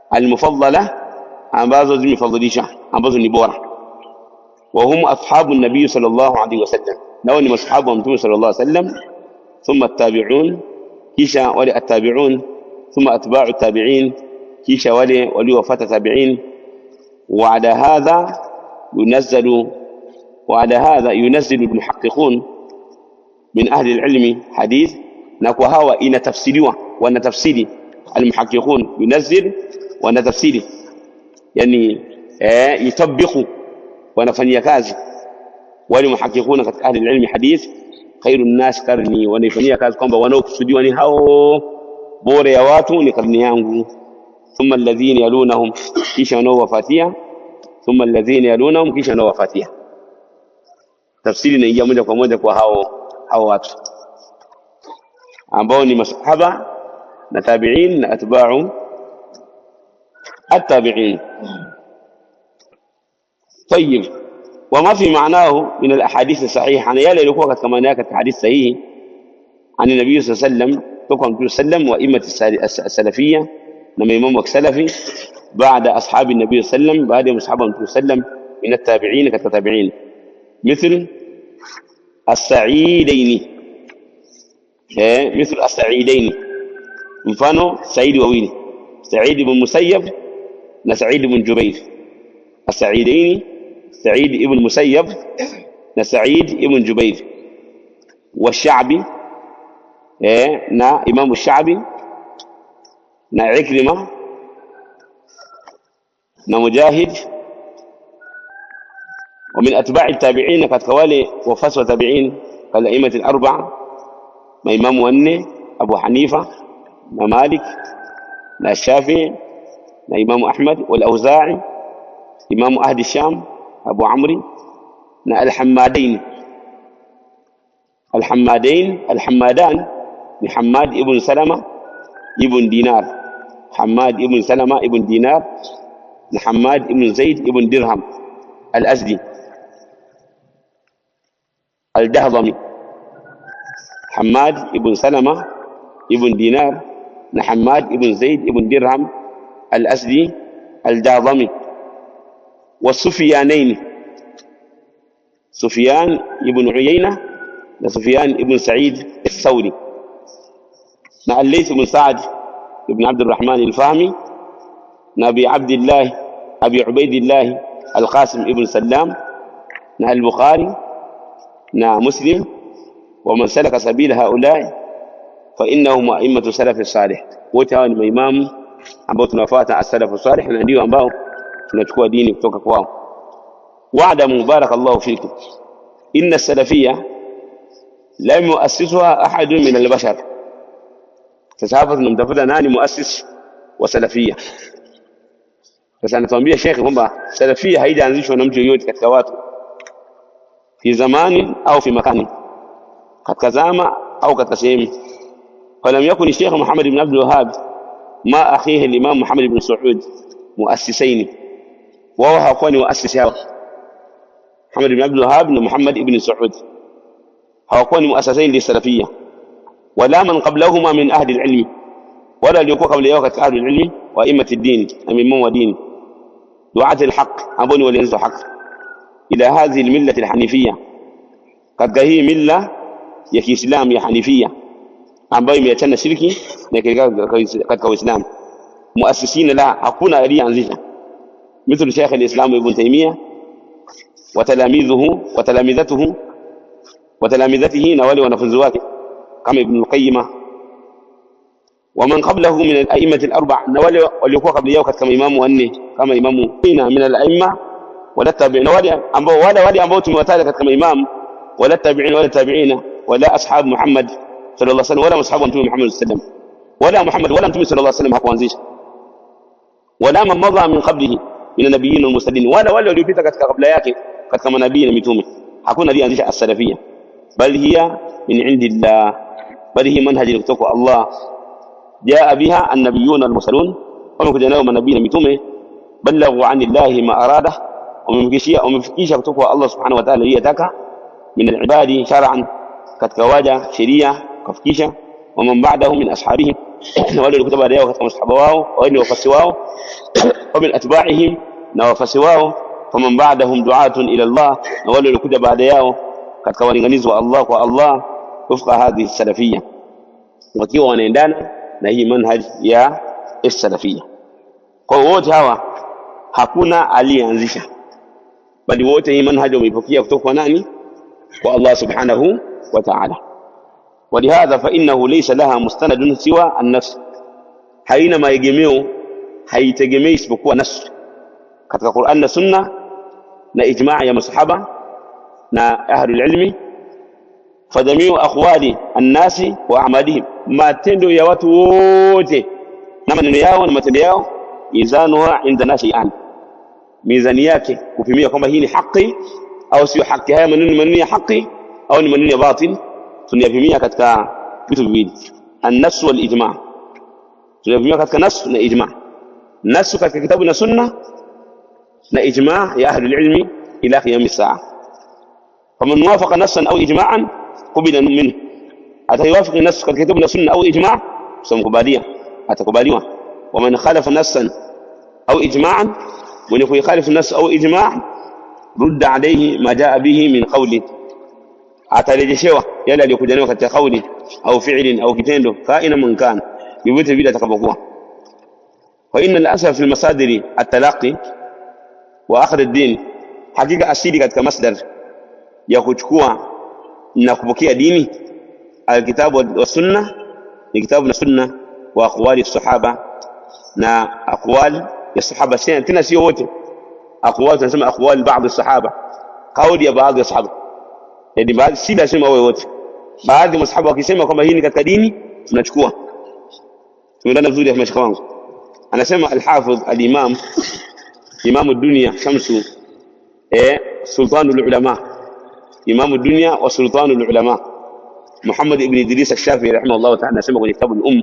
al-mufaddala, ambazo zimefadhilisha, ambazo ni bora. Wa hum ashabu an-nabiy sallallahu alayhi wasallam, nao ni mashahabu wa mtume sallallahu alayhi wasallam. Thumma at-tabi'un, kisha wale at-tabi'un. Thumma atba'u at-tabi'in, kisha wale waliofuata tabi'in. Wa ala hadha yunazzalu al-muhaqqiqun min ahli al-ilmi hadith, na kwa hawa inatafsiriwa, wanatafsiri al-muhaqqiqun, yunazzil wanatafsiri, yani yutabiqu, wanafanyia kazi wale muhaqqiquna katika ahli al-ilmi hadith, khairun nas qarni, wanafanyia kazi kwamba wanaokusudiwa ni hao bora ya watu ni karni yangu. Thumma alladhina yalunahum, kisha wanaowafuatia. Thumma alladhina yalunahum, kisha wanaowafuatia. Tafsiri inaingia moja kwa moja kwa hao watu ambao ni masahaba na tabi'in na atba'u at-tabi'in. طيب, وما في معناه من الاحاديث الصحيحه, انا يلي يلikuwa katika maana yake katika hadithi sahihi عن النبي صلى الله عليه وسلم, toka mtume sallam, wa immat as-salafiyya, na maimamu wa salafi, baada ashabi an-nabi sallam, baada ya masahaba mtume sallam, min at-tabi'in, katika tabi'in, مثل السعيدين, مثل السعيدين, mfano saidi wawili, Sa'id ibn Musayyab na Sa'id ibn Jubayr. السعيدين, سعيد ابن مسيب na Sa'id ibn Jubayr. والشعبي, na Imam الشعبي na Ikrima na Mujahid. ومن أتباع التابعين, katika wale wafasi wa tabi'in, كالأئمة الأربعة, na Imam wanne, Abu Hanifa na Malik na Shafi'i na Imam Ahmad, wal-Awza'i, إمام أهل الشام أبو عمرو، نا الحمادان محمد ابن سلمة ابن دينار، حماد ابن سلمة ابن دينار، محمد ابن زيد ابن درهم الأزدي الدهضمي، حماد ابن سلمة ابن دينار، محمد ابن زيد ابن درهم الأزدي الدهضمي. والسفيانين، سفيان ابن عيينة وسفيان ابن سعيد الثوري، مع الليث بن سعد ابن عبد الرحمن الفهمي، أبي عبيد الله القاسم ابن سلام، البخاري، مسلم، ومن سلك سبيل هؤلاء فإنهم أئمة السلف الصالح. وتوان الإمام ambao tunafuata as-salaf salih, na ndio ambao tunachukua dini kutoka kwao. Wa'lamu barakallahu fikum inna as-salafiyya lam yu'assisuha ahadun min al-bashar. Sasa hapa tunamtafuta nani muassis wa salafiyya. Sasa anatuambia Sheikh kwamba salafiyya haijaanzishwa na mtu yeyote katika watu, fi zamani au fi makani, katika zama au katika sehemu. Falam yakun Sheikh Muhammad ibn Abdul Wahhab ma akhihi al-Imam Muhammad ibn Saud muassisaini, wao hawakuwa ni waasisi hao, Muhammad ibn Abdul Wahhab na Muhammad ibn Saud. hawakuwa ni muassasain lisalafia, wala man qablahuma min ahli alilmi, wala waliokuwa kabla yao katika ahli alilmi wa imati ad-din, imamu wa dini, du'at alhaq, ambao ni walianza haki, ila hadhihi almillah alhanifiyya, katika hii milla ya Kiislamu ya hanifia ambayo imeachana shirki na katika Uislamu. Muasisina la, hakuna aliyeanzisha مثل شيخ الإسلام ابن تيمية وتلامذته نوالي ونفذواته كما ابن القيم ومن قبله من الأئمة الأربع نوالي وليكون قبل يوكت كما إمام وأني كما إمام من الأئمة ولا التابعين ولا أنبوت موتالكت كما إمام ولا التابعين ولا التابعين ولا أصحاب محمد صلى الله عليه وسلم ولا أصحاب محمد صلى الله عليه وسلم ولا محمد ولا أنتم صلى الله عليه وسلم حقوانزيش ولا من مضى من قبله من النبيين والمرسلين ولا waliopita katika kabla yake katika manabii na mitume. Hakuna aliyeanzisha as-salafia, bali hiya min indillah, bali hi manhaji kutoka Allah. Jaa biha an-nabiyyun wal-mursalun, wamekuja nayo manabii na mitume. Balaghu anillahi ma arada, wamefikisha kutoka Allah subhanahu wa ta'ala aliyotaka. Min al-ibadi shar'an, katika waja sheria kafikisha. Wa man ba'dahum min ashabihim, wale walikuwa baada yao katika masahaba wao au ni wafasi wao. ومن أتباعهم نوافسواه فمن بعدهم دعاة إلى الله نولوا لكل بعد ياو قد كوانيغنيزوا الله والله وفق هذه السلفية وكيوا ونندانا نهي منهج يا السلفية. kwa wote hawa hakuna aliyeanzisha, bali wote hii manhaji wameipokea kutoka kwa nani? Kwa Allah subhanahu wa ta'ala. ولهذا فإنه ليس لها مستند سوى النفس, haina maegemeo, haitegemei isipokuwa nas katika Qur'an na Sunna na ijma' ya masahaba na ahlul ilmi. Fadamiu aqwali an-nasi wa a'malihim, matendo ya watu wote na maneno yao na matendo yao, mizanuha inda nasi'an, mizani yake kupimia kwamba hii ni haki au sio haki, haya maneno ya haki au ni maneno ya batil, tunayapimia katika vitu viwili, an-nas wal ijma'. tunapimia katika nas na ijma'. Nas katika kitabu na sunna na ijma' ya ahli ilmi ila qiyam as-sa'a. faman wafaqa nassan au ijma'an qubila minhu, ataywafiq nas katika kitabu na sunna au ijma' samkubalia, atakubaliwa. waman khalafa nassan au ijma'an, mwenye kuykhalifu nas au ijma' rudda alayhi ma jaa bihi min qawli, atarejeshewa yale aliyokuja nayo katika kauli au fi'li au kitendo, kaina man kana, yote vile atakapokuwa. fa inna al-asl fi al-masadir at-talaqi wa akhd ad-din, hakika asili katika masdar ya kuchukua na kupokea dini al-kitabu wa sunna, ni kitabu na sunna, wa aqwali as-sahaba, na aqwali ya sahaba, tena sio wote aqwali, tunasema aqwali baadhi as-sahaba, kauli ya baadhi ya sahaba, yani baadhi, si lazima wao wote. Baadhi ya masahaba wakisema kwamba hii ni katika dini tunachukua. Tumeona vizuri ya mashaka wangu, anasema al-Hafidh al-Imam Imam ad-Dunya Shamsu Sultanul Ulama, Imam ad-Dunya wa Sultanul Ulama Muhammad ibn Idris al-Shafi'i rahimahullah ta'ala, anasema kwenye kitabu al-Umm,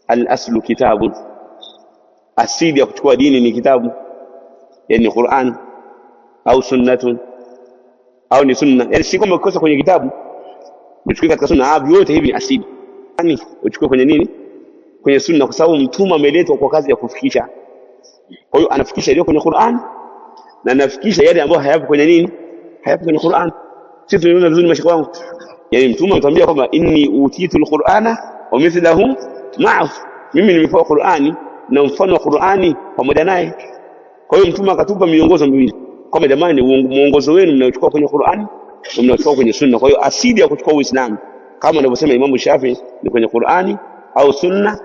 al-aslu kitabun, asili ya kuchukua dini ni kitabu, yani Qur'an au sunnatun au ni sunna, yani si kama ukikosa kwenye kitabu uchukue katika sunna. Yote hivi ni asili, yani uchukue kwenye nini? Kwenye sunna, kwa sababu mtume ameletwa kwa kazi ya kufikisha. Kwa hiyo anafikisha ile kwenye Qur'an na anafikisha yale ambayo hayapo kwenye nini, hayapo kwenye Qur'an. Sisi tunaona vizuri mashaka wangu, yani mtume anatuambia kwamba inni utitul Qur'ana wa mithluhu ma'ahu, mimi nimepewa Qur'ani na mfano wa Qur'ani pamoja naye. Kwa hiyo mtume akatupa miongozo miwili, kama jamani, muongozo wenu mnaochukua kwenye Qur'ani na mnaochukua kwenye sunna. Kwa hiyo asili ya kuchukua Uislamu kama anavyosema Imam Shafi'i ni kwenye Qur'ani au sunna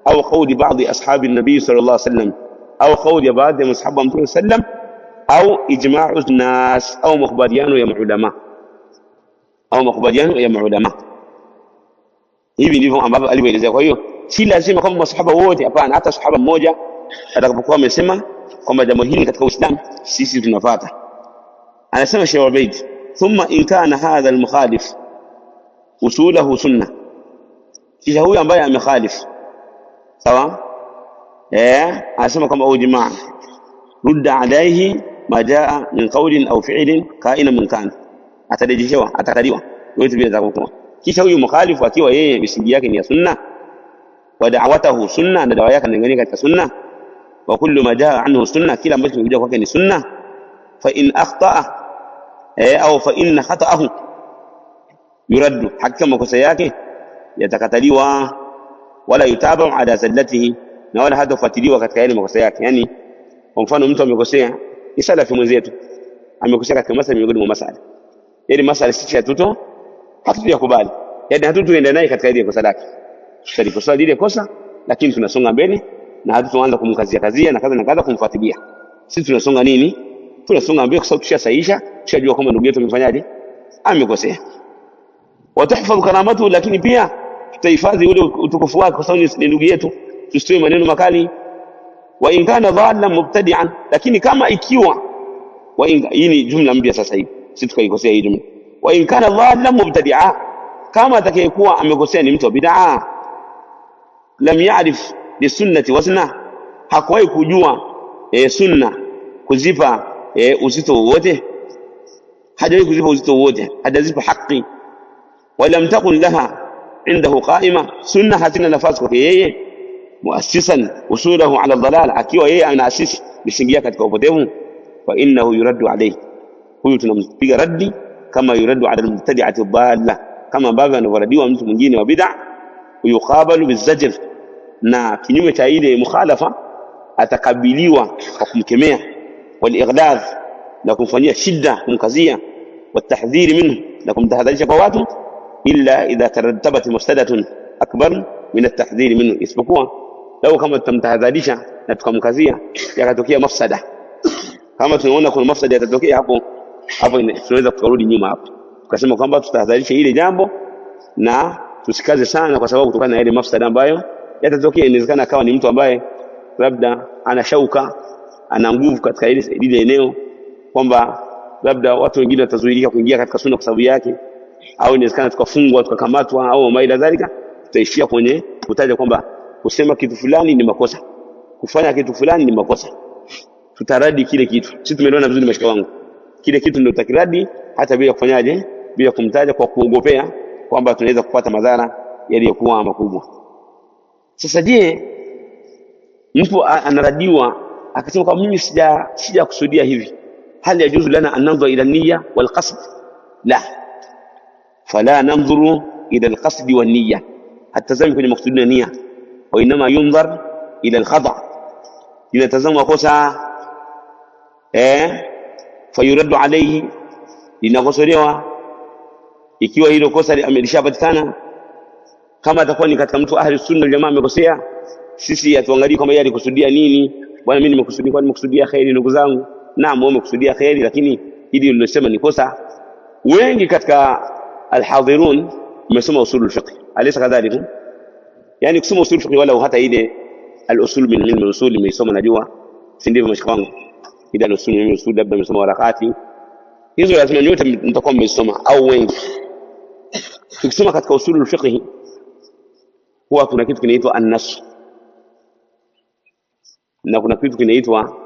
au kauli baadhi ashabi nabii sallallahu alaihi wasallam au kauli ya baadhi ya masahaba wa Mtume sallam au ijma'u nas au makubaliano ya maulama au makubaliano ya maulama. Hivi ndivyo ambavyo alivyoelezea. Kwa hiyo si lazima kama masahaba wote, hapana. Hata sahaba mmoja atakapokuwa amesema kwamba jambo hili katika Uislamu, sisi tunafuata. Anasema Sheikh Ubayd, thumma in kana hadha al-mukhalif usulahu sunna, kisha huyu ambaye amekhalif sawa, anasema kama au jamaa, rudda alayhi ma jaa min qawlin au fi'lin kaina man kana, atarejeshewa, atakaliwa yote bila takwa. Kisha huyu mukhalifu akiwa yeye misingi yake ni ya sunna wa da'watahu sunna na dawa yake inangania katika sunna wa kullu ma jaa anhu sunna, kila ambacho kimekuja kwake ni sunna, fa in akhta'a au fa in khata'ahu yuraddu, hakika makosa yake yatakataliwa, wala yutabu ala zallatihi, na wala hatafuatiliwa katika yale makosa yake. Yani kwa mfano mtu amekosea, ni salafi mwenzetu amekosea katika masala miongoni mwa masala, yani masala sisi hatutuyakubali, yani hatutuenda naye katika ile kosa lake, tutalikosoa ile kosa, lakini tunasonga mbele na hatutoanza kumkazia kazia na kadha kumfuatilia. Sisi tunasonga nini? Tunasonga mbele kwa sababu tushasaisha, tushajua kwamba ndugu yetu amefanyaje, amekosea. Watahfadhu karamatu, lakini pia tutahifadhi ule utukufu wake kwa sababu ni ndugu yetu, tusitoe maneno makali. Wa in kana dhallan mubtadi'an, lakini kama ikiwa hii ni jumla mpya sasa hivi, sisi tukaikosea hii jumla. Wa in kana dhallan mubtadi'a, kama atakayekuwa amekosea ni mtu wa bid'a, lam ya'rif bi sunnati wazna, hakuwahi kujua sunna kuzipa uzito wote, hajawahi kuzipa uzito wote, hajazipa haki. Walam takun laha indahu qa'ima, sunna hatina nafasi kwa yeye, muassisan usulahu ala dhalal, akiwa yeye anaasisi misingi yake katika upotevu, fa innahu yuraddu alayhi, huyu tunampiga raddi kama yuraddu ala almubtadi'ati dhalla, kama ambavyo anavoradiwa mtu mwingine wa bid'a, yuqabalu bizajr, na kinyume cha ile mukhalafa atakabiliwa kwa kumkemea, walighlaz, na kumfanyia shida, kumkazia, watahdhiri minhu, na kumtahadharisha kwa watu, illa idha tarattabat mufsadatun akbar min at-tahdhiri minhu, isipokuwa lau kama tutamtahadharisha na tukamkazia yakatokea mafsada, kama tunaona kuna mafsada yatatokea hapo tunaweza kurudi nyuma hapo, tukasema kwamba tutahadharisha ile jambo na tusikaze sana, kwa sababu kutokana na ile mafsada ambayo yatatokea, inawezekana akawa ni mtu ambaye labda ana shauka, ana nguvu katika ile eneo, kwamba labda watu wengine watazuilika kuingia katika sunna kwa sababu yake, au inawezekana tukafungwa, tukakamatwa, au maila dhalika. Tutaishia kwenye kutaja kwamba kusema kitu fulani ni makosa, kufanya kitu fulani ni makosa, tutaradi kile kitu. Sisi tumeelewana vizuri mashaka wangu, kile kitu ndio tutakiradi, hata bila kufanyaje, bila kumtaja, kwa kuogopea kwamba tunaweza kupata madhara yaliyokuwa makubwa. Sasa je, mtu anaradiwa akasema kwa mimi sija kusudia hivi, hal yajuzu lana an nanzura ila niyya wal qasd? La, fala nanzuru ila al qasd wan niyya, hatazami kwenye maksudi na nia, wa inma yunzar ila al khata', inatazama kosa fayuraddu alayhi, linakosolewa ikiwa hilo kosa amelishapatikana. Kama atakuwa ni katika mtu ahli sunna jamaa amekosea, sisi hatuangalie kama yeye alikusudia nini, bwana mimi nimekusudia khairi ndugu zangu. Naam, wewe umekusudia khairi, lakini hili ulilosema ni kosa. Wengi katika alhadhirun mmesoma usulul fiqh, alaysa kadhalika? Yani kusoma usulul fiqh wala hata ile al-usul min ilm al-usul mmesoma, najua si ndivyo mashaka wangu? Ile al-usul min al-usul labda mmesoma warakati hizo, lazima nyote mtakuwa mmesoma au wengi. Tukisoma katika usulul fiqh huwa kuna kitu kinaitwa an-nass, na kuna kitu kinaitwa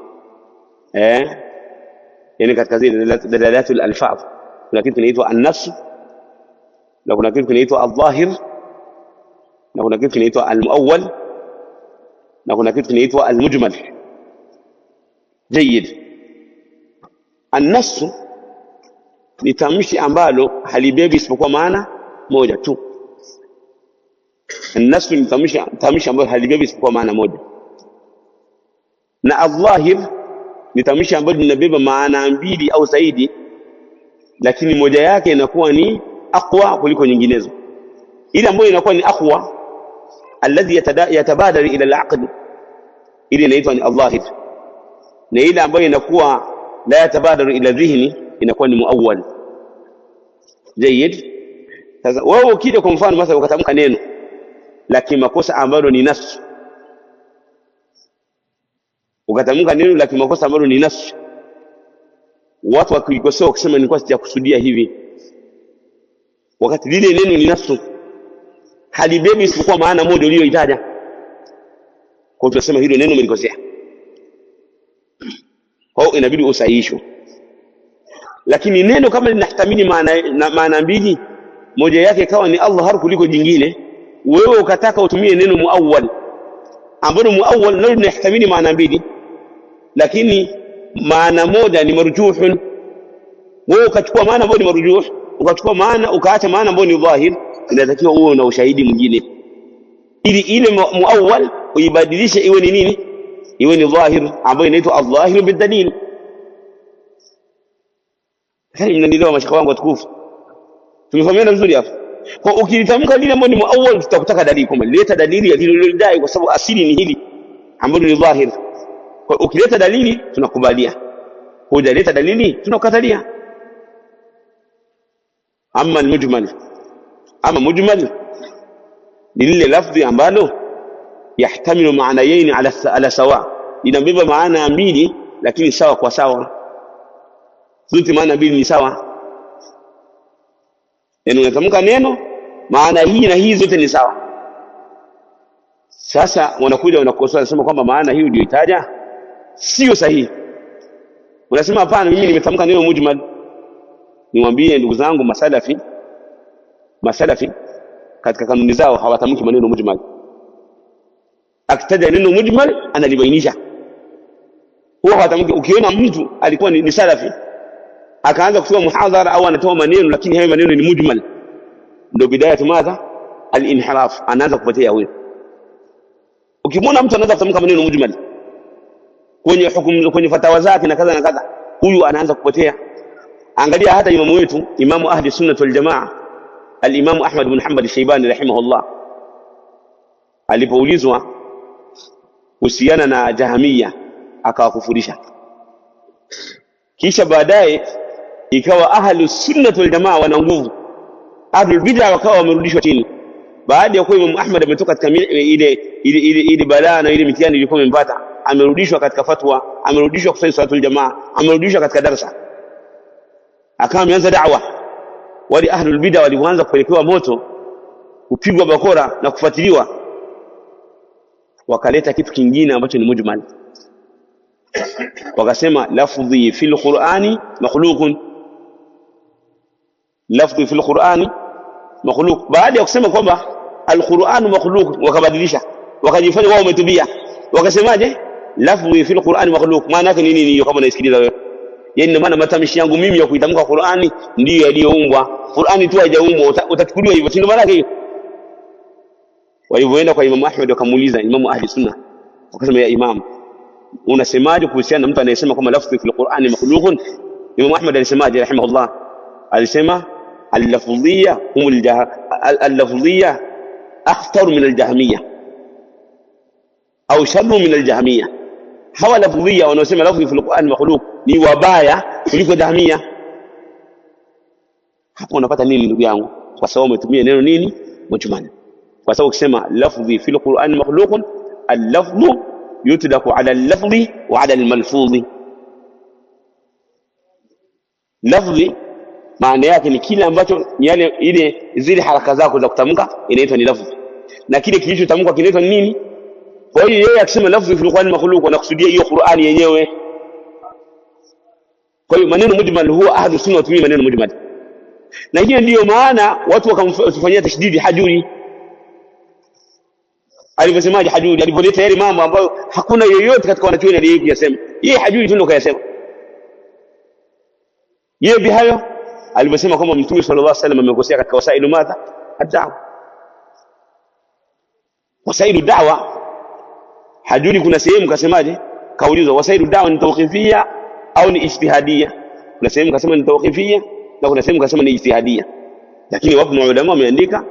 yani katika zile dalalatul alfaz, kuna kitu kinaitwa an-nass, na kuna kitu kinaitwa al-dhahir, na kuna kitu kinaitwa al-muawwal, na kuna kitu kinaitwa al-mujmal. Jayyid. An-nass ni tamshi ambalo halibebi isipokuwa maana moja tu. An-nass ni tamshi ambalo halibebi isipokuwa maana moja, na al-dhahir ni tamshi ambalo linabeba maana mbili au zaidi, lakini moja yake inakuwa ni aqwa kuliko nyinginezo. Ile ambayo inakuwa ni aqwa, alladhi yatabadar ila al-aql, ile inaitwa ni al-dhahir, na ile ambayo inakuwa la yatabadar ila dhihni inakuwa ni muawwal. Jayyid. Sasa wewe ukija kwa mfano masa ukatamka neno lakini makosa ambalo ni nasu, ukatamka neno lakini makosa ambalo ni nasu, watu wakikosoa ukisema nilikuwa sijakusudia hivi, wakati lile neno ni nasu halibebi isipokuwa maana moja uliyoitaja, kwa hiyo tunasema hilo neno umelikosea, kwa hiyo inabidi usahihishwe. Lakini neno kama linahtamili maana mbili, moja yake ikawa ni adhhar kuliko jingine, wewe ukataka utumie neno muawwal, ambalo muawwal nalo linahtamili maana mbili, lakini maana moja ni marjuhun. Wewe ukachukua maana ambayo ni marjuh, ukachukua maana ukaacha maana ambayo ni dhahir, inatakiwa uwe na ushahidi mwingine ili ile muawwal uibadilishe iwe ni nini, iwe ni dhahir, ambayo inaitwa adh-dhahir bidalil. Sasa mnanielewa mashaka wangu watukufu? Tumefahamiana vizuri hapo? Kwa ukilitamka lile ambalo ni muawwal, tutakutaka dalili, kwamba leta dalili ya lile ulilodai, kwa sababu asili ni hili ambalo ni dhahir. Kwa ukileta dalili tunakubalia, hujaleta dalili tunakatalia. Ama al-mujmal, ama mujmal ni lile lafzi ambalo yahtamilu maanayaini ala sawa, inabeba maana mbili lakini sawa kwa sawa, zote maana mbili ni sawa. Yani unatamka neno maana hii na hii zote ni sawa. Sasa wanakuja wanakosoa, wanasema kwamba maana hii ndio itaja sio sahihi. Unasema hapana, mimi nimetamka neno mujmal. Niwaambie ndugu zangu, masalafi katika kanuni zao hawatamki maneno mujmal. Akitaja neno mujmal analibainisha, huwa hawatamki. Ukiona mtu alikuwa ni salafi akaanza kutoa muhadhara au anatoa maneno lakini hayo maneno ni mujmal, ndio bidaya madha al-inhiraf, anaanza kupotea huyo. Ukimwona mtu anaanza kutamka maneno mujmal kwenye hukumu, kwenye fatawa zake na kadha na kadha, huyu anaanza kupotea. Angalia hata imamu wetu, imamu ahli sunnah wal jamaa, al-Imam Ahmad bin Hanbal al-Shaybani rahimahullah, alipoulizwa kuhusiana na Jahmiya akawakufurisha, kisha baadaye ikawa ahli sunnah wal jamaa wana nguvu, ahli bid'ah wakawa wamerudishwa chini. Baada ya kuwa Imam Ahmad ametoka katika ile balaa na ile mitihani ilikuwa imempata, amerudishwa katika fatwa, amerudishwa kusali salatul jamaa, amerudishwa katika darasa, akawa ameanza da'wa. Wale ahlul bid'ah walianza kupelekewa moto, kupigwa bakora na kufuatiliwa, wakaleta kitu kingine ambacho ni mujmal. Wakasema lafdhi fil Qur'ani makhluqun, lafdhi fil Qur'ani makhluq. Baada ya kusema kwamba al-Qur'an makhluq, wakabadilisha, wakajifanya wao umetubia, wakasemaje lafdhi fil Qur'ani makhluq. Maana yake nini hiyo kama unaisikiliza wewe? Yani maana matamshi yangu mimi ya kuitamka Qur'ani ndiyo yaliyoumbwa, Qur'ani tu haijaumbwa, utachukuliwa hivyo, ndio maana yake. Walipoenda kwa Imam Ahmad wakamuuliza, Imam ahli sunna, wakasema ya Imam, unasemaje kuhusiana na mtu anayesema kama lafdhi fil Qur'ani makhluqun? Imam Ahmad alisemaje rahimahullah? Alisema al-lafdhiyya al-lafdhiyya akhtar min al-jahmiyya au sharru min al-jahmiyya. Hawa lafdhiyya wanaosema lafdhi fil Qur'ani makhluq ni wabaya kuliko jahmiyya. Hapo unapata nini ndugu yangu? Kwa sababu umetumia neno nini? Mujmal. Kwa sababu ukisema lafdhi fil Qur'ani makhluqun, al-lafdhu yutlaqu ala al-lafdhi wa ala al-malfudhi. Lafdhi maana yake ni kile ambacho yale ile zile haraka zako za kutamka inaitwa ni lafdhi, na kile kilichotamkwa kinaitwa nini? Kwa hiyo yeye akisema lafdhi fil Qur'ani makhluq anakusudia hiyo Qur'ani yenyewe. Kwa hiyo maneno mujmal, huwa ahlu sunna watumia maneno mujmal, na hiyo ndiyo maana watu wakamfanyia tashdidi Hajuri. Alivyosemaje Hajuri alipoleta yale mambo ambayo hakuna yoyote katika wanachuoni aliyesema, yeye Hajuri tu ndio kayasema. Yeye bihayo alivyosema kwamba Mtume sallallahu alaihi wasallam amekosea katika wasailu madha ad-da'wa, wasailu da'wa. Hajuri kuna sehemu kasemaje, kaulizwa wasailu da'wa ni tawqifia au ni ijtihadiyya. Kuna sehemu kasema ni tawqifia na kuna sehemu kasema ni ijtihadiyya, lakini wapo maulama wameandika,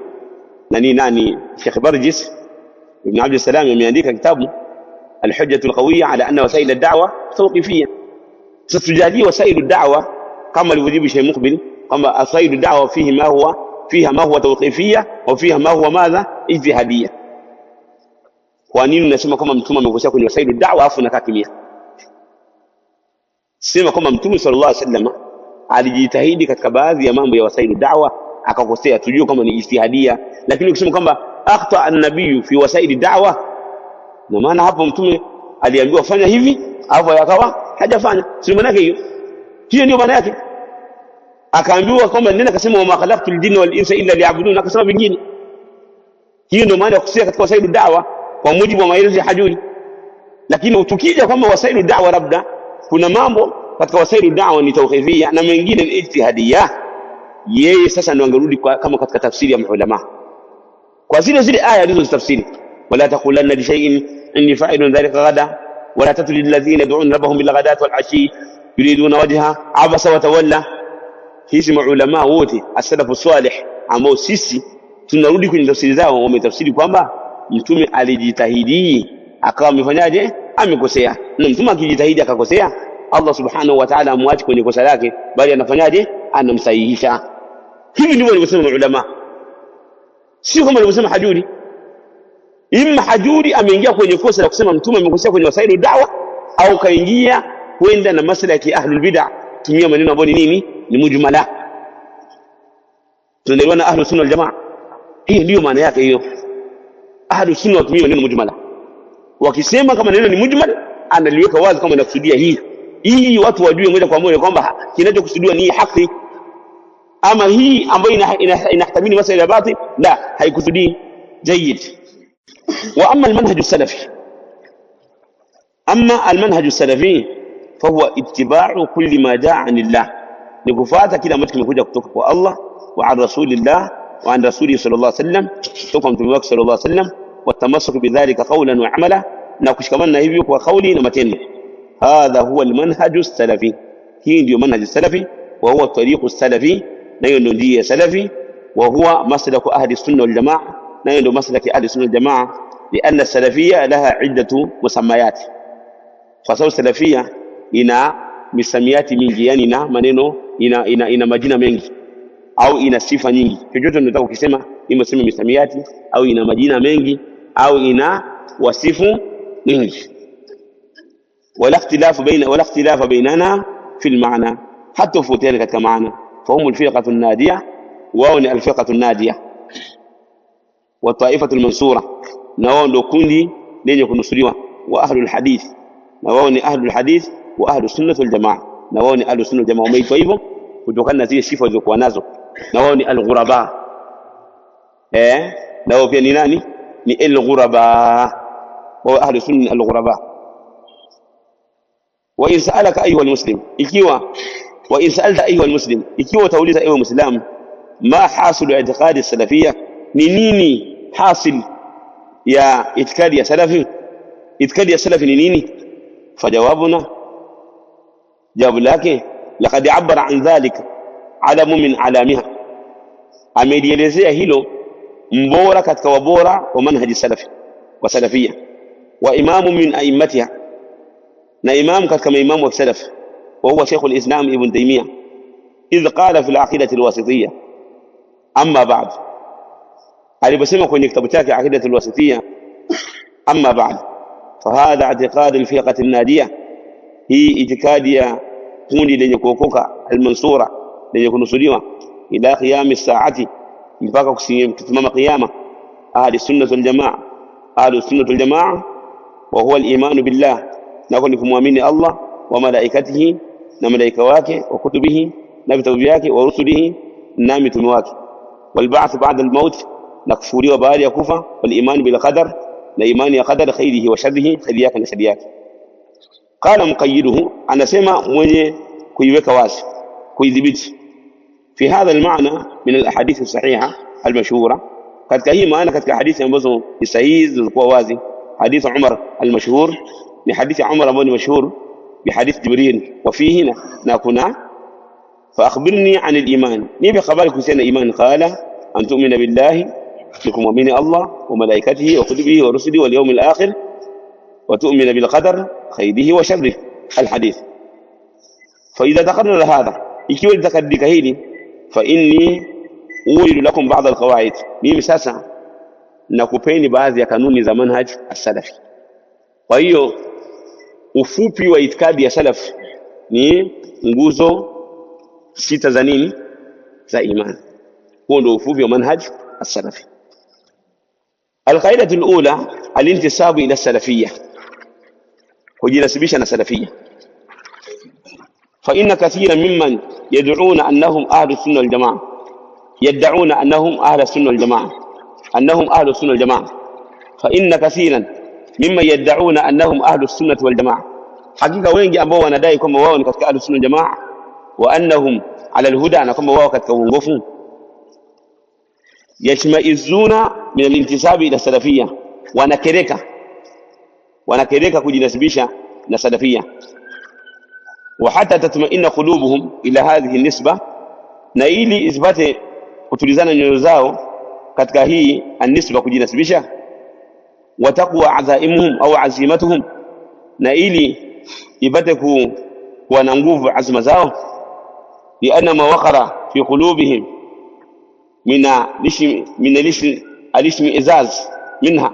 nani Sheikh Barjis ibn Abd al-Salam ameandika kitabu al-hujjatu al-qawiyya ala anna wasail ad-da'wa tawqifiyya. Sasa tujalie wasailu da'wa kama alivyojibu Sheikh Muqbil kwamba wasailu da'wa fiha ma huwa tawqifiyya wa fiha ma huwa madha ijtihadiyya. Kwa nini unasema kama mtume amekosea kwenye wasailu da'wa afu nakaa kimya? Sema kama Mtume sallallahu alaihi wasallam alijitahidi katika baadhi ya mambo ya wasailu da'wa akakosea, tujue kama ni ijtihadia. Lakini ukisema kwamba akhta an-nabiy fi wasaili da'wa, na maana hapo Mtume aliambiwa fanya hivi alafu akawa hajafanya, si maana yake hiyo? Hiyo ndio maana yake. akaambiwa kwamba nenda akasema wa ma khalaqtul jinna wal insa illa liya'budun, akasema vingine. Hiyo ndio maana ya kusia katika wasailu da'wa kwa mujibu wa maelezo ya Hajuri. Lakini utukija kama wasailu da'wa labda kuna mambo katika wasailu da'wa ni tawqifia na mengine ni ijtihadiyya, yeye sasa ndio angerudi kama katika tafsiri ya maulama kwa zile aya alizozitafsiri, wala taqulanna li shay'in inni fa'ilun dhalika ghada wala tatlil ladhina yad'un rabbahum bil ghadati wal ashi yuriduna wajha abasa wa tawalla. Hizi maulama wote as-salafu salih ambao sisi tunarudi kwenye tafsiri zao wametafsiri kwamba mtume alijitahidi akawa amefanyaje, amekosea. Na mtume akijitahidi akakosea, Allah subhanahu wa ta'ala amwachi kwenye kosa lake, bali anafanyaje, anamsahihisha. Hivi ndivyo walivyosema maulama, sio kama walivyosema Hajuri. Imma Hajuri ameingia kwenye kosa la kusema mtume amekosea kwenye wasailu da'wa, au kaingia kwenda na maslaki ahlul bid'ah, tumia maneno ambayo ni nini, ni mujmala. Tunaelewa na ahlus sunna wal jamaa, hiyo ndio maana yake hiyo. Ahlus sunna watumia maneno mujmala, wakisema kama neno ni mujmal analiweka wazi kama inakusudia hii watu wajue moja kwa moja kwamba kinachokusudiwa ni haki, ama hii ambayo inahtamili masuala ya batil la haikusudii. Jayyid. Wa amma almanhaj as-salafi, amma almanhaj as-salafi fahuwa ittiba'u kulli ma ja'a anillah, ni kufuata kila ambacho kimekuja kutoka kwa Allah wa an rasulillah wa an rasulihi sallallahu alayhi wasallam, kutoka mtume wake sallallahu alayhi wasallam, wa tamassuk bidhalika qawlan wa amala, na kushikamana hivyo kwa kauli na matendo. Hadha huwa almanhaj as-salafi, hii ndio manhaj as-salafi, wa huwa tariqu as-salafi, na hiyo ndio njia ya salafi, wa huwa maslaku ahli sunna wal jamaa, na hiyo ndio maslaki ahli sunna wal jamaa. Lianna salafiyya laha iddatu musammayat, kwa sababu salafia ina misamiati mingi, yani ina maneno, ina majina mengi au ina sifa nyingi. Chochote unataka ukisema imesema misamiati au ina majina mengi au ina wasifu nyingi. Wala ikhtilafa bainana fil maana, hatta futiana katika maana. Fahumu alfirqatu an-nadiyah, wao ni alfirqatu an-nadiyah wa taifatu al-mansura, na wao ndio kundi lenye kunusuriwa. Wa ahlul hadith, na wao ni ahlul hadith. Wa ahlus sunnah wal jamaa, na wao ni ahlus sunnah wal jamaa. Wameitwa hivyo kutokana na zile sifa zilizokuwa nazo. Na wao ni al-ghuraba, na wao pia ni nani? Ni al-ghuraba. Wa ahlus sunnah al-ghuraba. Wa in sa'alaka ayuha al-muslim, wa in sa'alta ayuha al-muslim, ikiwa utauliza ewe muislam, ma hasilu i'tiqadi salafiyya, ni nini hasil ya itikadi ya salafi? Itikadi ya salafi ni nini? Fajawabuna, jawabu lake, laqad abbara an dhalika alamu min alamiha, amelielezea hilo mbora katika wabora wa manhaji salafi wa salafia, wa imamu min a'immatiha, na imamu katika maimamu wa salaf, wa huwa Sheikh al-Islam Ibn Taymiyyah, idh qala fi al-aqidati al-wasitiyya, amma ba'd, aliposema kwenye kitabu chake aqidati al-wasitiyya, amma ba'd, fahadha i'tiqad al-firqati an-nadiyah, hii itikadi ya kundi lenye kuokoka, al-mansura, lenye kunusuriwa, ila qiyam as-saati, mpaka kusimama qiyama. Ahli sunnah wal jamaa, ahli sunnah wal jamaa, wa huwa al-iman billah, na ni kumwamini Allah wa malaikatihi, na malaika wake, wa kutubihi, na vitabu vyake, wa rusulihi, na mitume wake, wal ba'th ba'da al-maut, na kufufuliwa baada ya kufa, wal iman bil qadar, na imani ya qadar, khairihi wa sharrihi, khairi yake na shari yake. Qala muqayyiduhu, anasema mwenye kuiweka wazi, kuidhibiti, fi hadha al-ma'na min al-ahadith as-sahiha al-mashhura, katika hii maana katika hadithi ambazo ni sahihi zilizokuwa wazi. Hadith Umar al-mashhur ni hadithi Umar ambayo ni mashhur bi hadith Jibril, wa fihi na kuna fa akhbirni an al-iman, nibi habari kuhusiana iman. Qala an tu'mina billahi, nikumwamini Allah wa malaikatihi wa kutubihi wa rusulihi wal yawmil akhir, wa tu'mina bil qadar khairihi wa sharrihi, al-hadith. Fa idha taqarrara hadha, ikiwa litakadika hili, fa inni uridu lakum ba'd al-qawaid, mimi sasa nakupeni baadhi ya kanuni za manhaj as-salafi. Kwa hiyo ufupi wa itikadi ya salaf ni nguzo sita za nini? Za imani. Huo ndio ufupi wa manhaj as-salafi. Al-qaidatu al-ula al-intisabu ila as-salafiyya, kujinasibisha na salafiyya. فإن كثيرا ممن يدعون أنهم أهل السنة والجماعة يدعون أنهم أهل السنة والجماعة فإن كثيرا ممن يدعون أنهم أهل السنة والجماعة حقيقة wengi ambao wanadai kwamba wao ni katika ahlus sunna jamaa wa annahum ala alhuda na kwamba wao katika uongofu yashmaizuna min alintisabi ila salafiyya wanakereka kujinasibisha na salafiyya wa hatta tatma'inna qulubuhum ila hadhihi nisba na ili isbate kutulizana nyoyo zao katika hii anisba kujinasibisha wa taqwa azaimuhum au azimatuhum na ili ibate kuwa na nguvu azma zao lianna ma waqara fi qulubihim min al-ishmi'izaz minha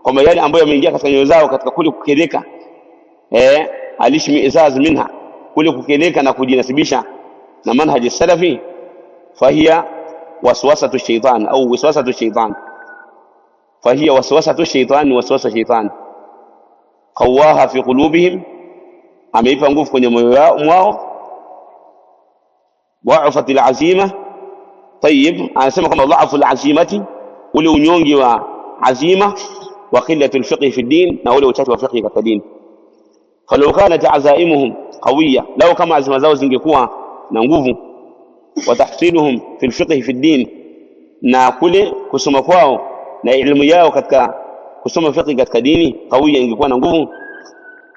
kama yale ambayo yameingia katika nyoyo zao katika kule kukeleka al-ishmi'izaz minha kule kukeleka na kujinasibisha na manhaji salafi fahiya waswasatu shaytan au waswasatu shaytan fahiya waswasatu shaytan waswasa shaytan qawaha fi qulubihim ameipa nguvu kwenye moyo wao wa'afat al-azima طيب anasema kama dhaafu al-azimati ule unyongi wa azima wa qillatu al-fiqh fi ad-din na ule uchache wa fiqh katika dini falau kanat azaimuhum qawiyya law kama azima zao zingekuwa na nguvu wa tahsiluhum fi al-fiqh fi ad-din na kule kusoma kwao na elimu yao katika kusoma fiqh katika dini qawiyya ingekuwa na nguvu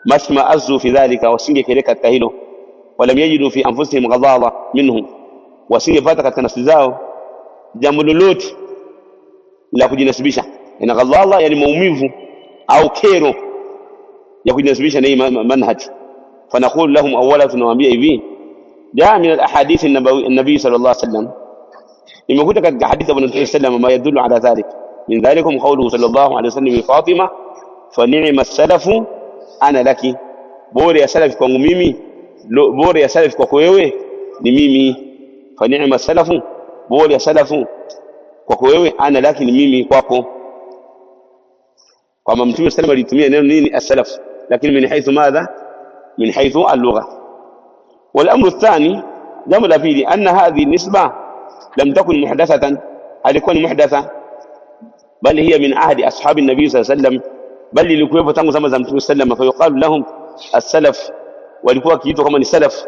mashma azu fi dhalika wasingekeleka katika hilo wala yajidu fi anfusihim ghadaba minhu wasingepata katika nafsi zao jambo lolote la kujinasibisha ina ghadaba yani maumivu au kero ya kujinasibisha na manhaj fanaqul lahum awwala tunawaambia hivi jaa min al-ahadith an-nabi sallallahu alayhi wasallam imekuja katika hadithi ya Mtume sallallahu ma yadullu ala dhalik min dhalikum qawluhu sallallahu alayhi wasallam li Fatima fa ni'ma as-salafu ana laki bora ya salafi kwangu mimi bora ya salafi kwako wewe ni mimi fa ni'ma as-salafu bora ya salafu kwako wewe ana laki ni mimi kwako kama Mtume sallallahu alitumia neno nini as-salaf lakini min haythu madha min haythu al-lugha والامر الثاني jambo la pili anna hadhihi nisba lam takun muhdathatan alikuwa ni muhdatha bali hiya min ahdi ashabi an-nabi sallallahu alayhi wasallam bali ilikuwa tangu zama za Mtume sallallahu alayhi wasallam fa yuqalu lahum as-salaf walikuwa kiitwa kama ni salaf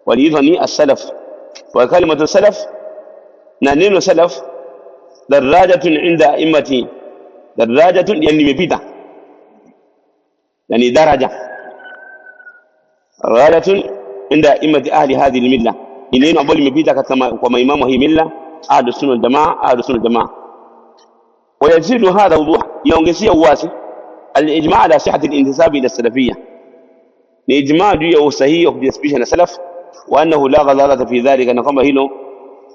waliitwa ni as-salaf wa kalimatu salaf na neno salaf darajatun inda immati darajatun yani imepita yani daraja darajatun inda immati ahli hadhihi al-milla ni neno ambalo limepita katika kwa maimamu hii milla ahlus sunna wal jamaa ويزيد هذا وضوح يونغسيه uwazi الاجماع على صحه الانتساب الى السلفيه ni ijma juu ya usahihi wa kujisibisha na salaf wa annahu la ghadala fi dhalika na kama hilo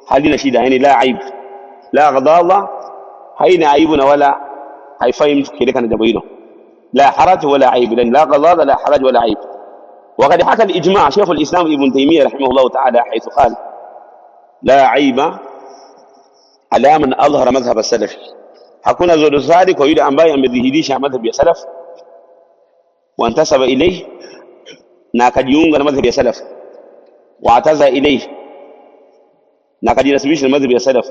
halina shida yani la aib la ghadala haina aibu na wala haifai mtu keleka na jambo hilo la haraj wala aib la ghadala la haraj wala aib وقد حكى الاجماع شيخ الاسلام ابن تيميه رحمه الله تعالى حيث قال لا عيب على من اظهر مذهب السلف hakuna dosari kwa yule ambaye amedhihirisha madhhabi ya salaf wa antasaba ilayhi na akajiunga na madhhabi ya salaf wa ataza ilayhi na akajinasibisha na madhhabi ya salaf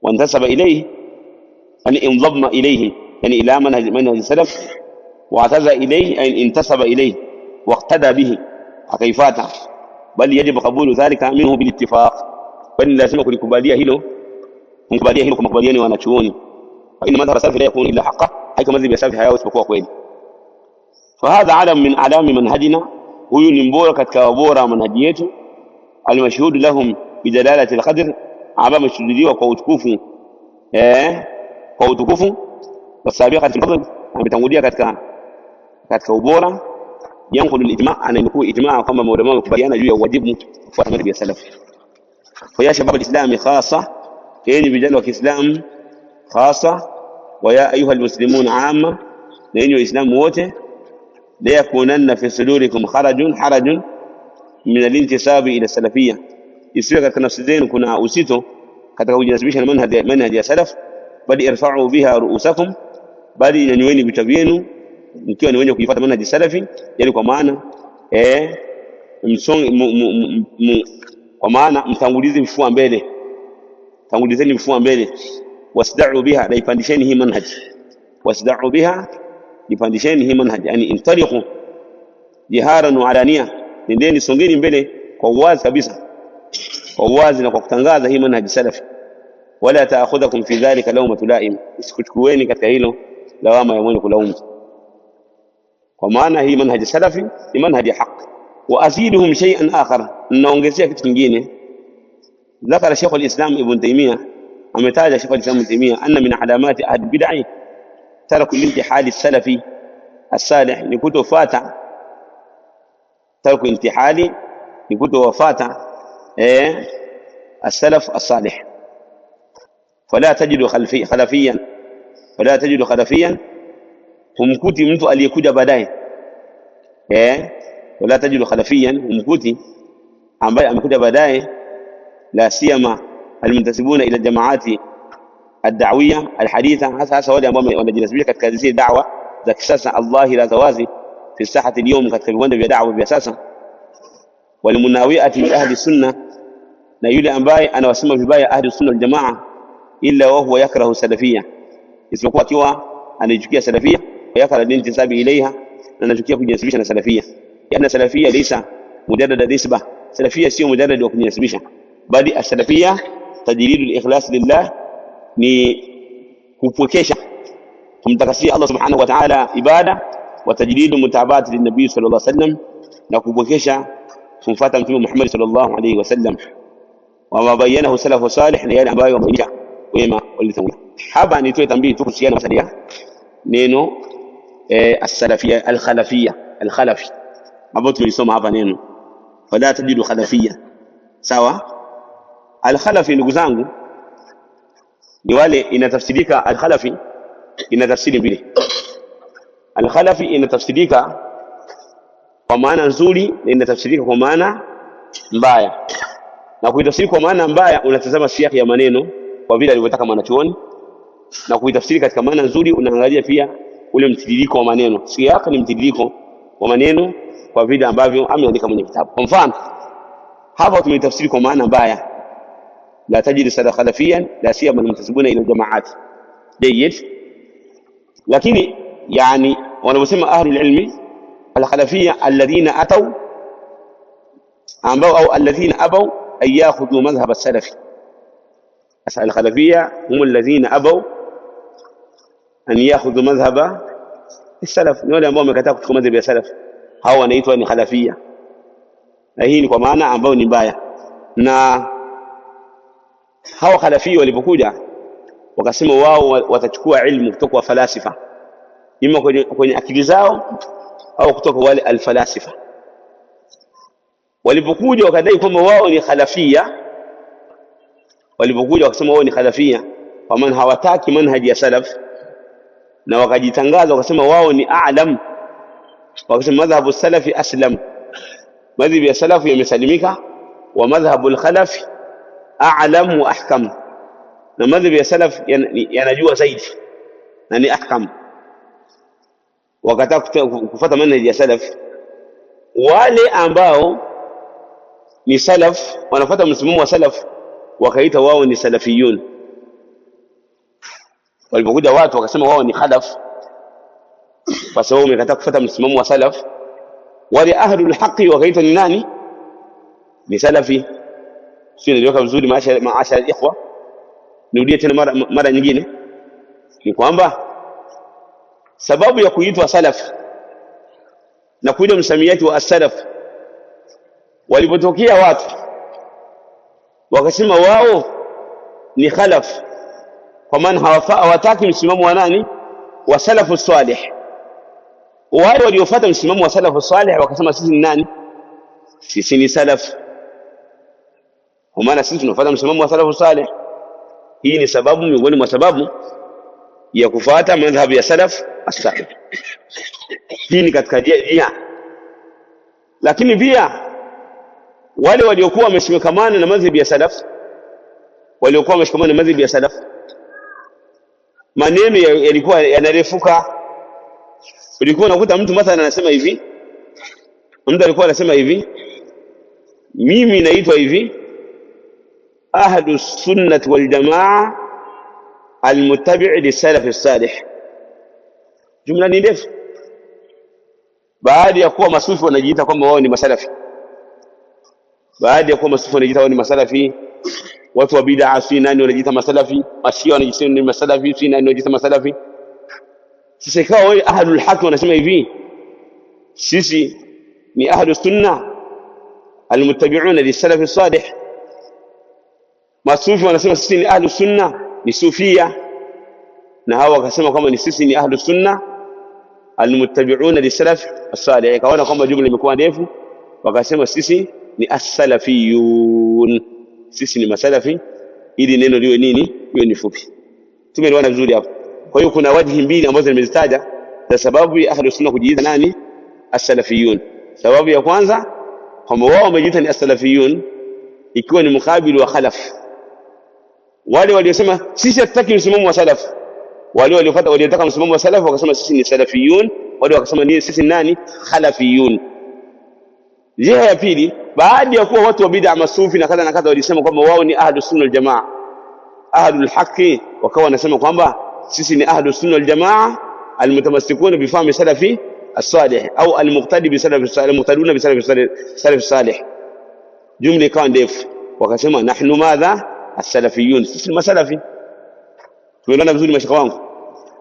wa antasaba ilayhi yani indhamma ilayhi yani ila manhaj salaf wa ataza ilayhi ay intasaba ilayhi wa iqtada bihi akaifata bali yajibu qabulu dhalika minhu bil ittifaq bali lazima kulikubalia hilo mkubalia hilo kwa makubaliano ya wanachuoni fa inna madhhab salafi la yakun illa haqqan haika madhhab ya salafi hayo isipokuwa kweli fa hadha alam min alami manhajina huyu ni mbora katika bora manhaji yetu almashhud lahum bidalalati alqadr aba mashhudiwa kwa utukufu kwa utukufu wasabiqati alfadl ametangulia katika ubora yanqulu alijma' ana imekuwa ijma' kama maulama wamekubaliana juu ya wajibu kufuata madhhab ya salafi fa ya shabab alislami khassa كين بجل وكإسلام خاصة ويا أيها المسلمون عامة لأنه الإسلام موته ليكونن في صدوركم حرج من الانتساب إلى السلفية يسوي كتنا سدين كنا أسيتو كتنا وجنسبيش المنهج يا سلف بل ارفعوا بها رؤوسكم بل ينويني بتبينوا ممكن ينويني كيفات منهج السلفي يعني كمانا kwa maana mtangulize vifua mbele, tangulizeni vifua mbele. Wasda'u biha, na ipandisheni hii manhaj. Wasda'u biha, ipandisheni hii manhaj, yani intaliqu jiharan wa alania, nendeni songeni mbele kwa uwazi kabisa, kwa uwazi na kwa kutangaza hii manhaj salafi. Wala ta'khudhukum fi dhalika lawmatu la'im, isikuchukueni katika hilo lawama ya mwenye kulaumu, kwa maana hii manhaj salafi ni manhaj ya haki. Wa aziduhum shay'an akhar, naongezea kitu kingine. ذكر شيخ الإسلام ابن تيمية، أمتاج شيخ الإسلام ابن تيمية أن من علامات أهل البدع ترك الانتحال السلفي الصالح، نكتب فاتا ترك انتحال، نكتب فاتا السلف الصالح. فلا تجد خلفيا، فلا تجد خلفيا، humkuti mtu aliyekuja baadaye. Wala tajidu khalafiyan, humkuti ambaye amekuja baadaye. لا سيما المنتسبون الى الجماعات الدعويه الحديثه، hasa wale ambao wanajinasibisha katika hizi da'wa za kisasa. Allah la tawazi fi sahati al-yawm, katika viwanda vya da'wa vya sasa. Walmunawiati li ahli sunna, na yule ambaye anawasema vibaya ahli sunna wal jamaa, illa wa huwa yakrahu salafiyya, isipokuwa akiwa anachukia salafiyya, yakra intisabi ilaiha, na anachukia kujinasibisha na salafiyya. Yana salafiyya laysa mujarrad nisba, salafiyya sio mujarrad wa kujinasibisha, bali as-salafiyya tajridu al-ikhlas lillah, ni kupwekesha kumtakasia Allah subhanahu wa ta'ala ibada, wa tajridu mutaba'ati lin-nabii sallallahu alayhi wasallam, na kupwekesha kumfuata mtume Muhammad sallallahu alayhi wasallam. Wa mabayanahu salafu salih, na yale ambayo wameinisha wema walitangulia. Hapa nitoe tambii tu kuhusiana na masala neno as-salafiyya al-khalafiyya, al-khalafi, hapo tulisoma hapa neno wala tajidu khalafiyya. Sawa, al-khalafi ndugu zangu ni wale, inatafsirika al-khalafi ina tafsiri mbili. Al-khalafi inatafsirika kwa maana nzuri na inatafsirika kwa maana mbaya. Na kuitafsiri kwa maana mbaya unatazama siyaki ya maneno kwa vile alivyotaka mwanachuoni, na kuitafsiri katika maana nzuri unaangalia pia ule mtiririko wa maneno. Siyaki ni mtiririko wa maneno kwa vile ambavyo ameandika mwenye kitabu. Kwa mfano hapa tumetafsiri kwa maana mbaya, la tajidu khalafiyan la siyama almuntasibuna ila jamaat jayyid. Lakini yani wanaposema ahli ilmi al-khalafiyya alladhina ataw, ambao au alladhina abaw an yakhudhu madhhab as-salafi. Al-khalafiyya hum alladhina abaw an yakhudhu madhhab as-salaf, ni wale ambao wamekataa kuchukua madhhab ya salaf, hao wanaitwa ni khalafiyya. Na hii ni kwa maana ambayo ni mbaya. Na hao khalafiyya walipokuja wakasema wao watachukua ilmu kutoka kwa falasifa, ima kwenye akili zao au kutoka wale alfalasifa. Walipokuja wakadai kwamba wao ni khalafiyya, walipokuja wakasema wao ni khalafiyya kwa maana hawataki manhaji ya salaf, na wakajitangaza wakasema wao ni a'lam, wakasema madhhabu salafi aslam, madhhabu ya salafu yamesalimika, wa madhhabu al-khalafi a'lam wa ahkam, na madhhabu ya salaf yanajua zaidi na ni ahkam. Wakataka kufuata manhaji ya salaf. Wale ambao ni salaf wanafuata msimamo wa salaf wakaita wao ni salafiyun. Walipokuja watu wakasema wao ni khalaf kwa sababu wamekataa kufuata msimamo wa salaf, wale ahlul haqi wakaita ni nani? Ni salafi. Sio niliweka vizuri maasha ikhwa, nirudie tena mara nyingine, ni kwamba sababu ya kuitwa salaf na kuitwa msamiati wa as-salaf, walipotokea watu wakasema wao ni khalaf kwa maana hawataki msimamo wa nani? Wa salafu salih. Wale waliofuata msimamo wa salafu salih wakasema sisi ni nani? Sisi ni salaf, kwa maana sisi tunafuata msimamo wa salafu salih. Hii ni sababu miongoni mwa sababu ya kufuata madhhabu ya salaf as-salih. Hii ni katika njia. Lakini pia wale waliokuwa wameshikamana na madhhabu ya salaf, waliokuwa wameshikamana na madhhabu ya salaf, maneno yalikuwa yanarefuka. Ulikuwa unakuta mtu mathalan anasema hivi, mtu alikuwa anasema hivi, mimi naitwa hivi ahlus sunnah wal jamaa almuttabi' lisalaf as-salih. Jumla ni ndefu. Baada ya kuwa masufi wanajiita kwamba wao ni masalafi, baada ya kuwa masufi wanajiita wao ni masalafi, watu wa bid'a si nani wanajiita masalafi, mashia wanajiita ni masalafi, si nani wanajiita masalafi. Sasa ikawa wao ahlul haq wanasema hivi, sisi ni ahlus sunnah almuttabi'una lisalaf as-salih. Masufi wanasema sisi ni ahlus sunnah ni sufia, na hawa wakasema kwamba ni sisi ni ahlus sunnah almuttabi'una lisalaf as-salih. Kaona kwamba jumla imekuwa ndefu, wakasema sisi ni as-salafiyun, sisi ni masalafi, ili neno liwe nini, liwe ni fupi. Tumeelewana vizuri hapo. Kwa hiyo kuna wajhi mbili ambazo nimezitaja za sababu ya ahlus sunnah kujiita nani, as-salafiyun. Sababu ya kwanza kwamba wao wamejiita ni as-salafiyun ikiwa ni mukabili wa khalaf. Wale waliosema sisi hatutaki msimamo wa salaf, wale waliotaka msimamo wa salaf wakasema sisi ni salafiyun, wale wakasema ni sisi nani, khalafiyun. Njia ya pili, baada ya kuwa watu wa bid'a masufi na kadha na kadha walisema kwamba wao ni ahlus sunna wal jamaa, ahlul haqi, wakawa wanasema kwamba sisi ni ahlus sunna wal jamaa almutamassikuna bi fahmi salafi as-salih au almuqtadi bi salafi as-salih, muqtaduna bi salafi as-salih. Jumla ikawa ndefu, wakasema nahnu madha as-salafiyun, sisi masalafi. Tumeelewana vizuri mashaka wangu?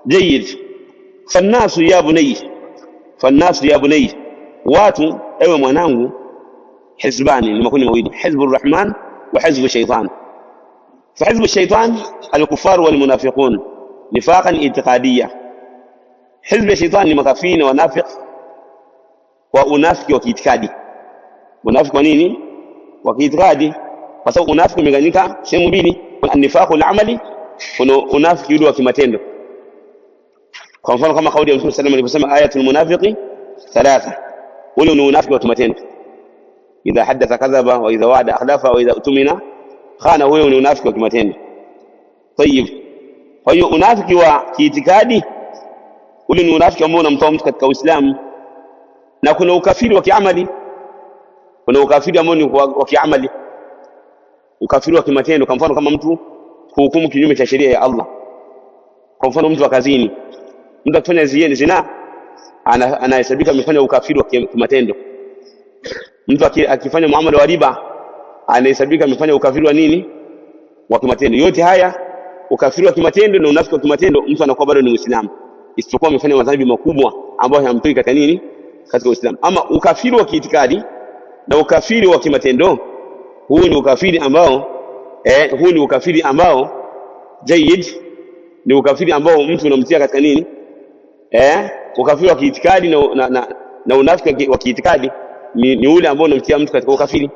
Jayyid. Fannasu ya bunayya, watu ewe mwanangu, hizbani ni makundi mawili, hizbur rahman wa hizbu shaytan. Fa hizbu shaytan al-kuffar wal munafiqun nifaqan i'tiqadiyya. Hizbu shaytan ni makafiri na wanafiq wa unafiki wa kiitikadi. Unafiki kwa nini? Wa kiitikadi. Kwa sababu unafiki umegawanyika sehemu mbili, kuna nifaqu al-amali, kuna unafiki ule wa kimatendo. Kwa mfano kama kauli ya Mtume sallallahu alayhi wasallam, ayatul munafiqi thalatha, ule ni unafiki wa kimatendo. Idha hadatha kadhaba wa idha wa'ada akhlafa wa idha utumina khana, huyo ni unafiki wa kimatendo. Tayib. Kwa hiyo unafiki wa kiitikadi ule ni unafiki ambao unamtoa mtu katika Uislamu, na kuna ukafiri wa kiamali, kuna ukafiri ambao ni wa kiamali, ukafiri wa kimatendo. Kwa mfano kama mtu hukumu kinyume cha sheria ya Allah. Kwa mfano mtu akazini, mtu akifanya zina anahesabika amefanya ukafiri wa kimatendo. Mtu akifanya muamala wa riba anahesabika amefanya ukafiri wa nini, wa kimatendo. Yote haya ukafiri wa kimatendo na unafiki wa kimatendo, mtu anakuwa bado ni Muislamu, isipokuwa amefanya madhambi makubwa ambayo hayamtoi katika nini, katika Uislamu. Ama ukafiri wa kiitikadi na ukafiri wa kimatendo, huu ni ukafiri ambao jayyid, ni ukafiri ambao mtu unamtia katika nini, ukafiri wa kiitikadi na unafiki wa kiitikadi ni ule ambao unamtia mtu katika ukafiri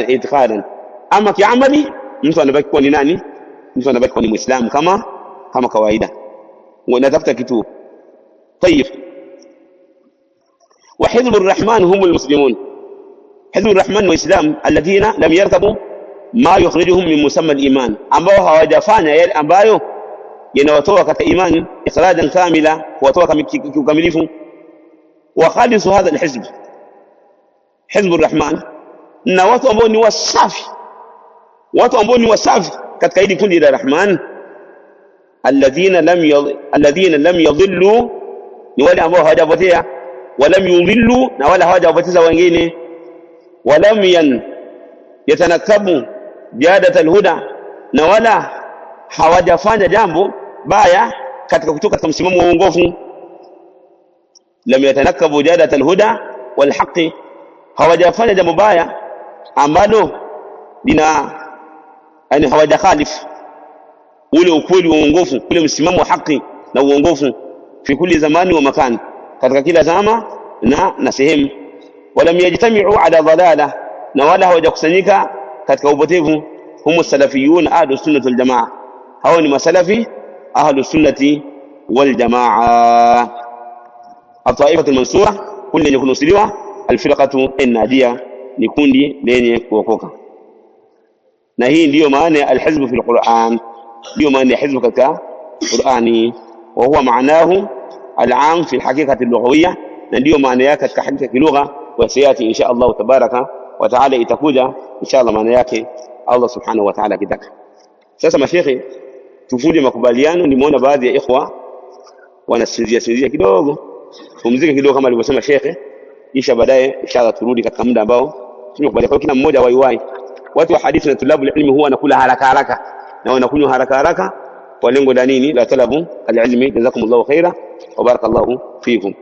itikadan. Ama kiamali mtu anabaki kuwa ni nani, mtu anabaki kuwa ni Muislamu kama kawaida, unatafuta kitu. Tayib. Wa hizbur rahman humul muslimun, hizbur rahman wa islam alladhina lam yarkabu ma yukhrijuhum min musamma al-iman, ambao hawajafanya yale ambayo yanawatoa katika imani ikhrajan kamila, kuwatoa kikamilifu. Wa khalisu hadha al-hizb, hizbur rahman, na watu ambao ni wasafi, watu ambao ni wasafi katika hili kundi la Rahman, alladhina lam yadhillu, ni wale ambao hawajapotea, walam yudhillu, na wala hawajapoteza wengine, walam yatanakabu jadat alhuda, na wala hawajafanya jambo baya katika kutoka katika msimamo wa uongofu. Lam yatanakabu jadat alhuda wal haqi, hawajafanya jambo baya ambalo yani hawajakhalif ule ukweli wa uongofu, ule msimamo wa haki na uongofu, fi kulli zamani wa makani, katika kila zama na sehemu. Walam yajtami'u ala dhalala, na wala hawajakusanyika katika upotevu. Humu salafiyun ahlus sunnah wal jamaa, hao ni masalafi ahlus sunnah wal jamaa. At-taifatu al-mansura, kundi lenye kunusuriwa, al-firqatu an-najiyah, ni kundi lenye kuokoka. Na hii ndiyo maana ya al-hizb fi al-Qur'an, ndiyo maana ya hizb katika Qur'ani, wa huwa maanahu al-aam fi al-haqiqati al-lughawiyya, na ndiyo maana yake katika hakika kilugha, wa sayati insha Allah tabaraka wa ta'ala itakuja inshallah, maana yake Allah subhanahu wa ta'ala kitaka. Sasa mashekhe, tufunde makubaliano. Nimeona baadhi ya ikhwa wanasinzia kidogo, pumzike kidogo kama alivyosema shekhe, kisha baadaye inshallah turudi katika muda ambao tumekubaliana. Kwa kila mmoja waiwai. Watu wa hadithi na tulabu ilmi huwa wanakula haraka na wanakunywa haraka kwa lengo la nini? La talabu alilmi. Jazakumullahu khaira wa barakallahu fikum.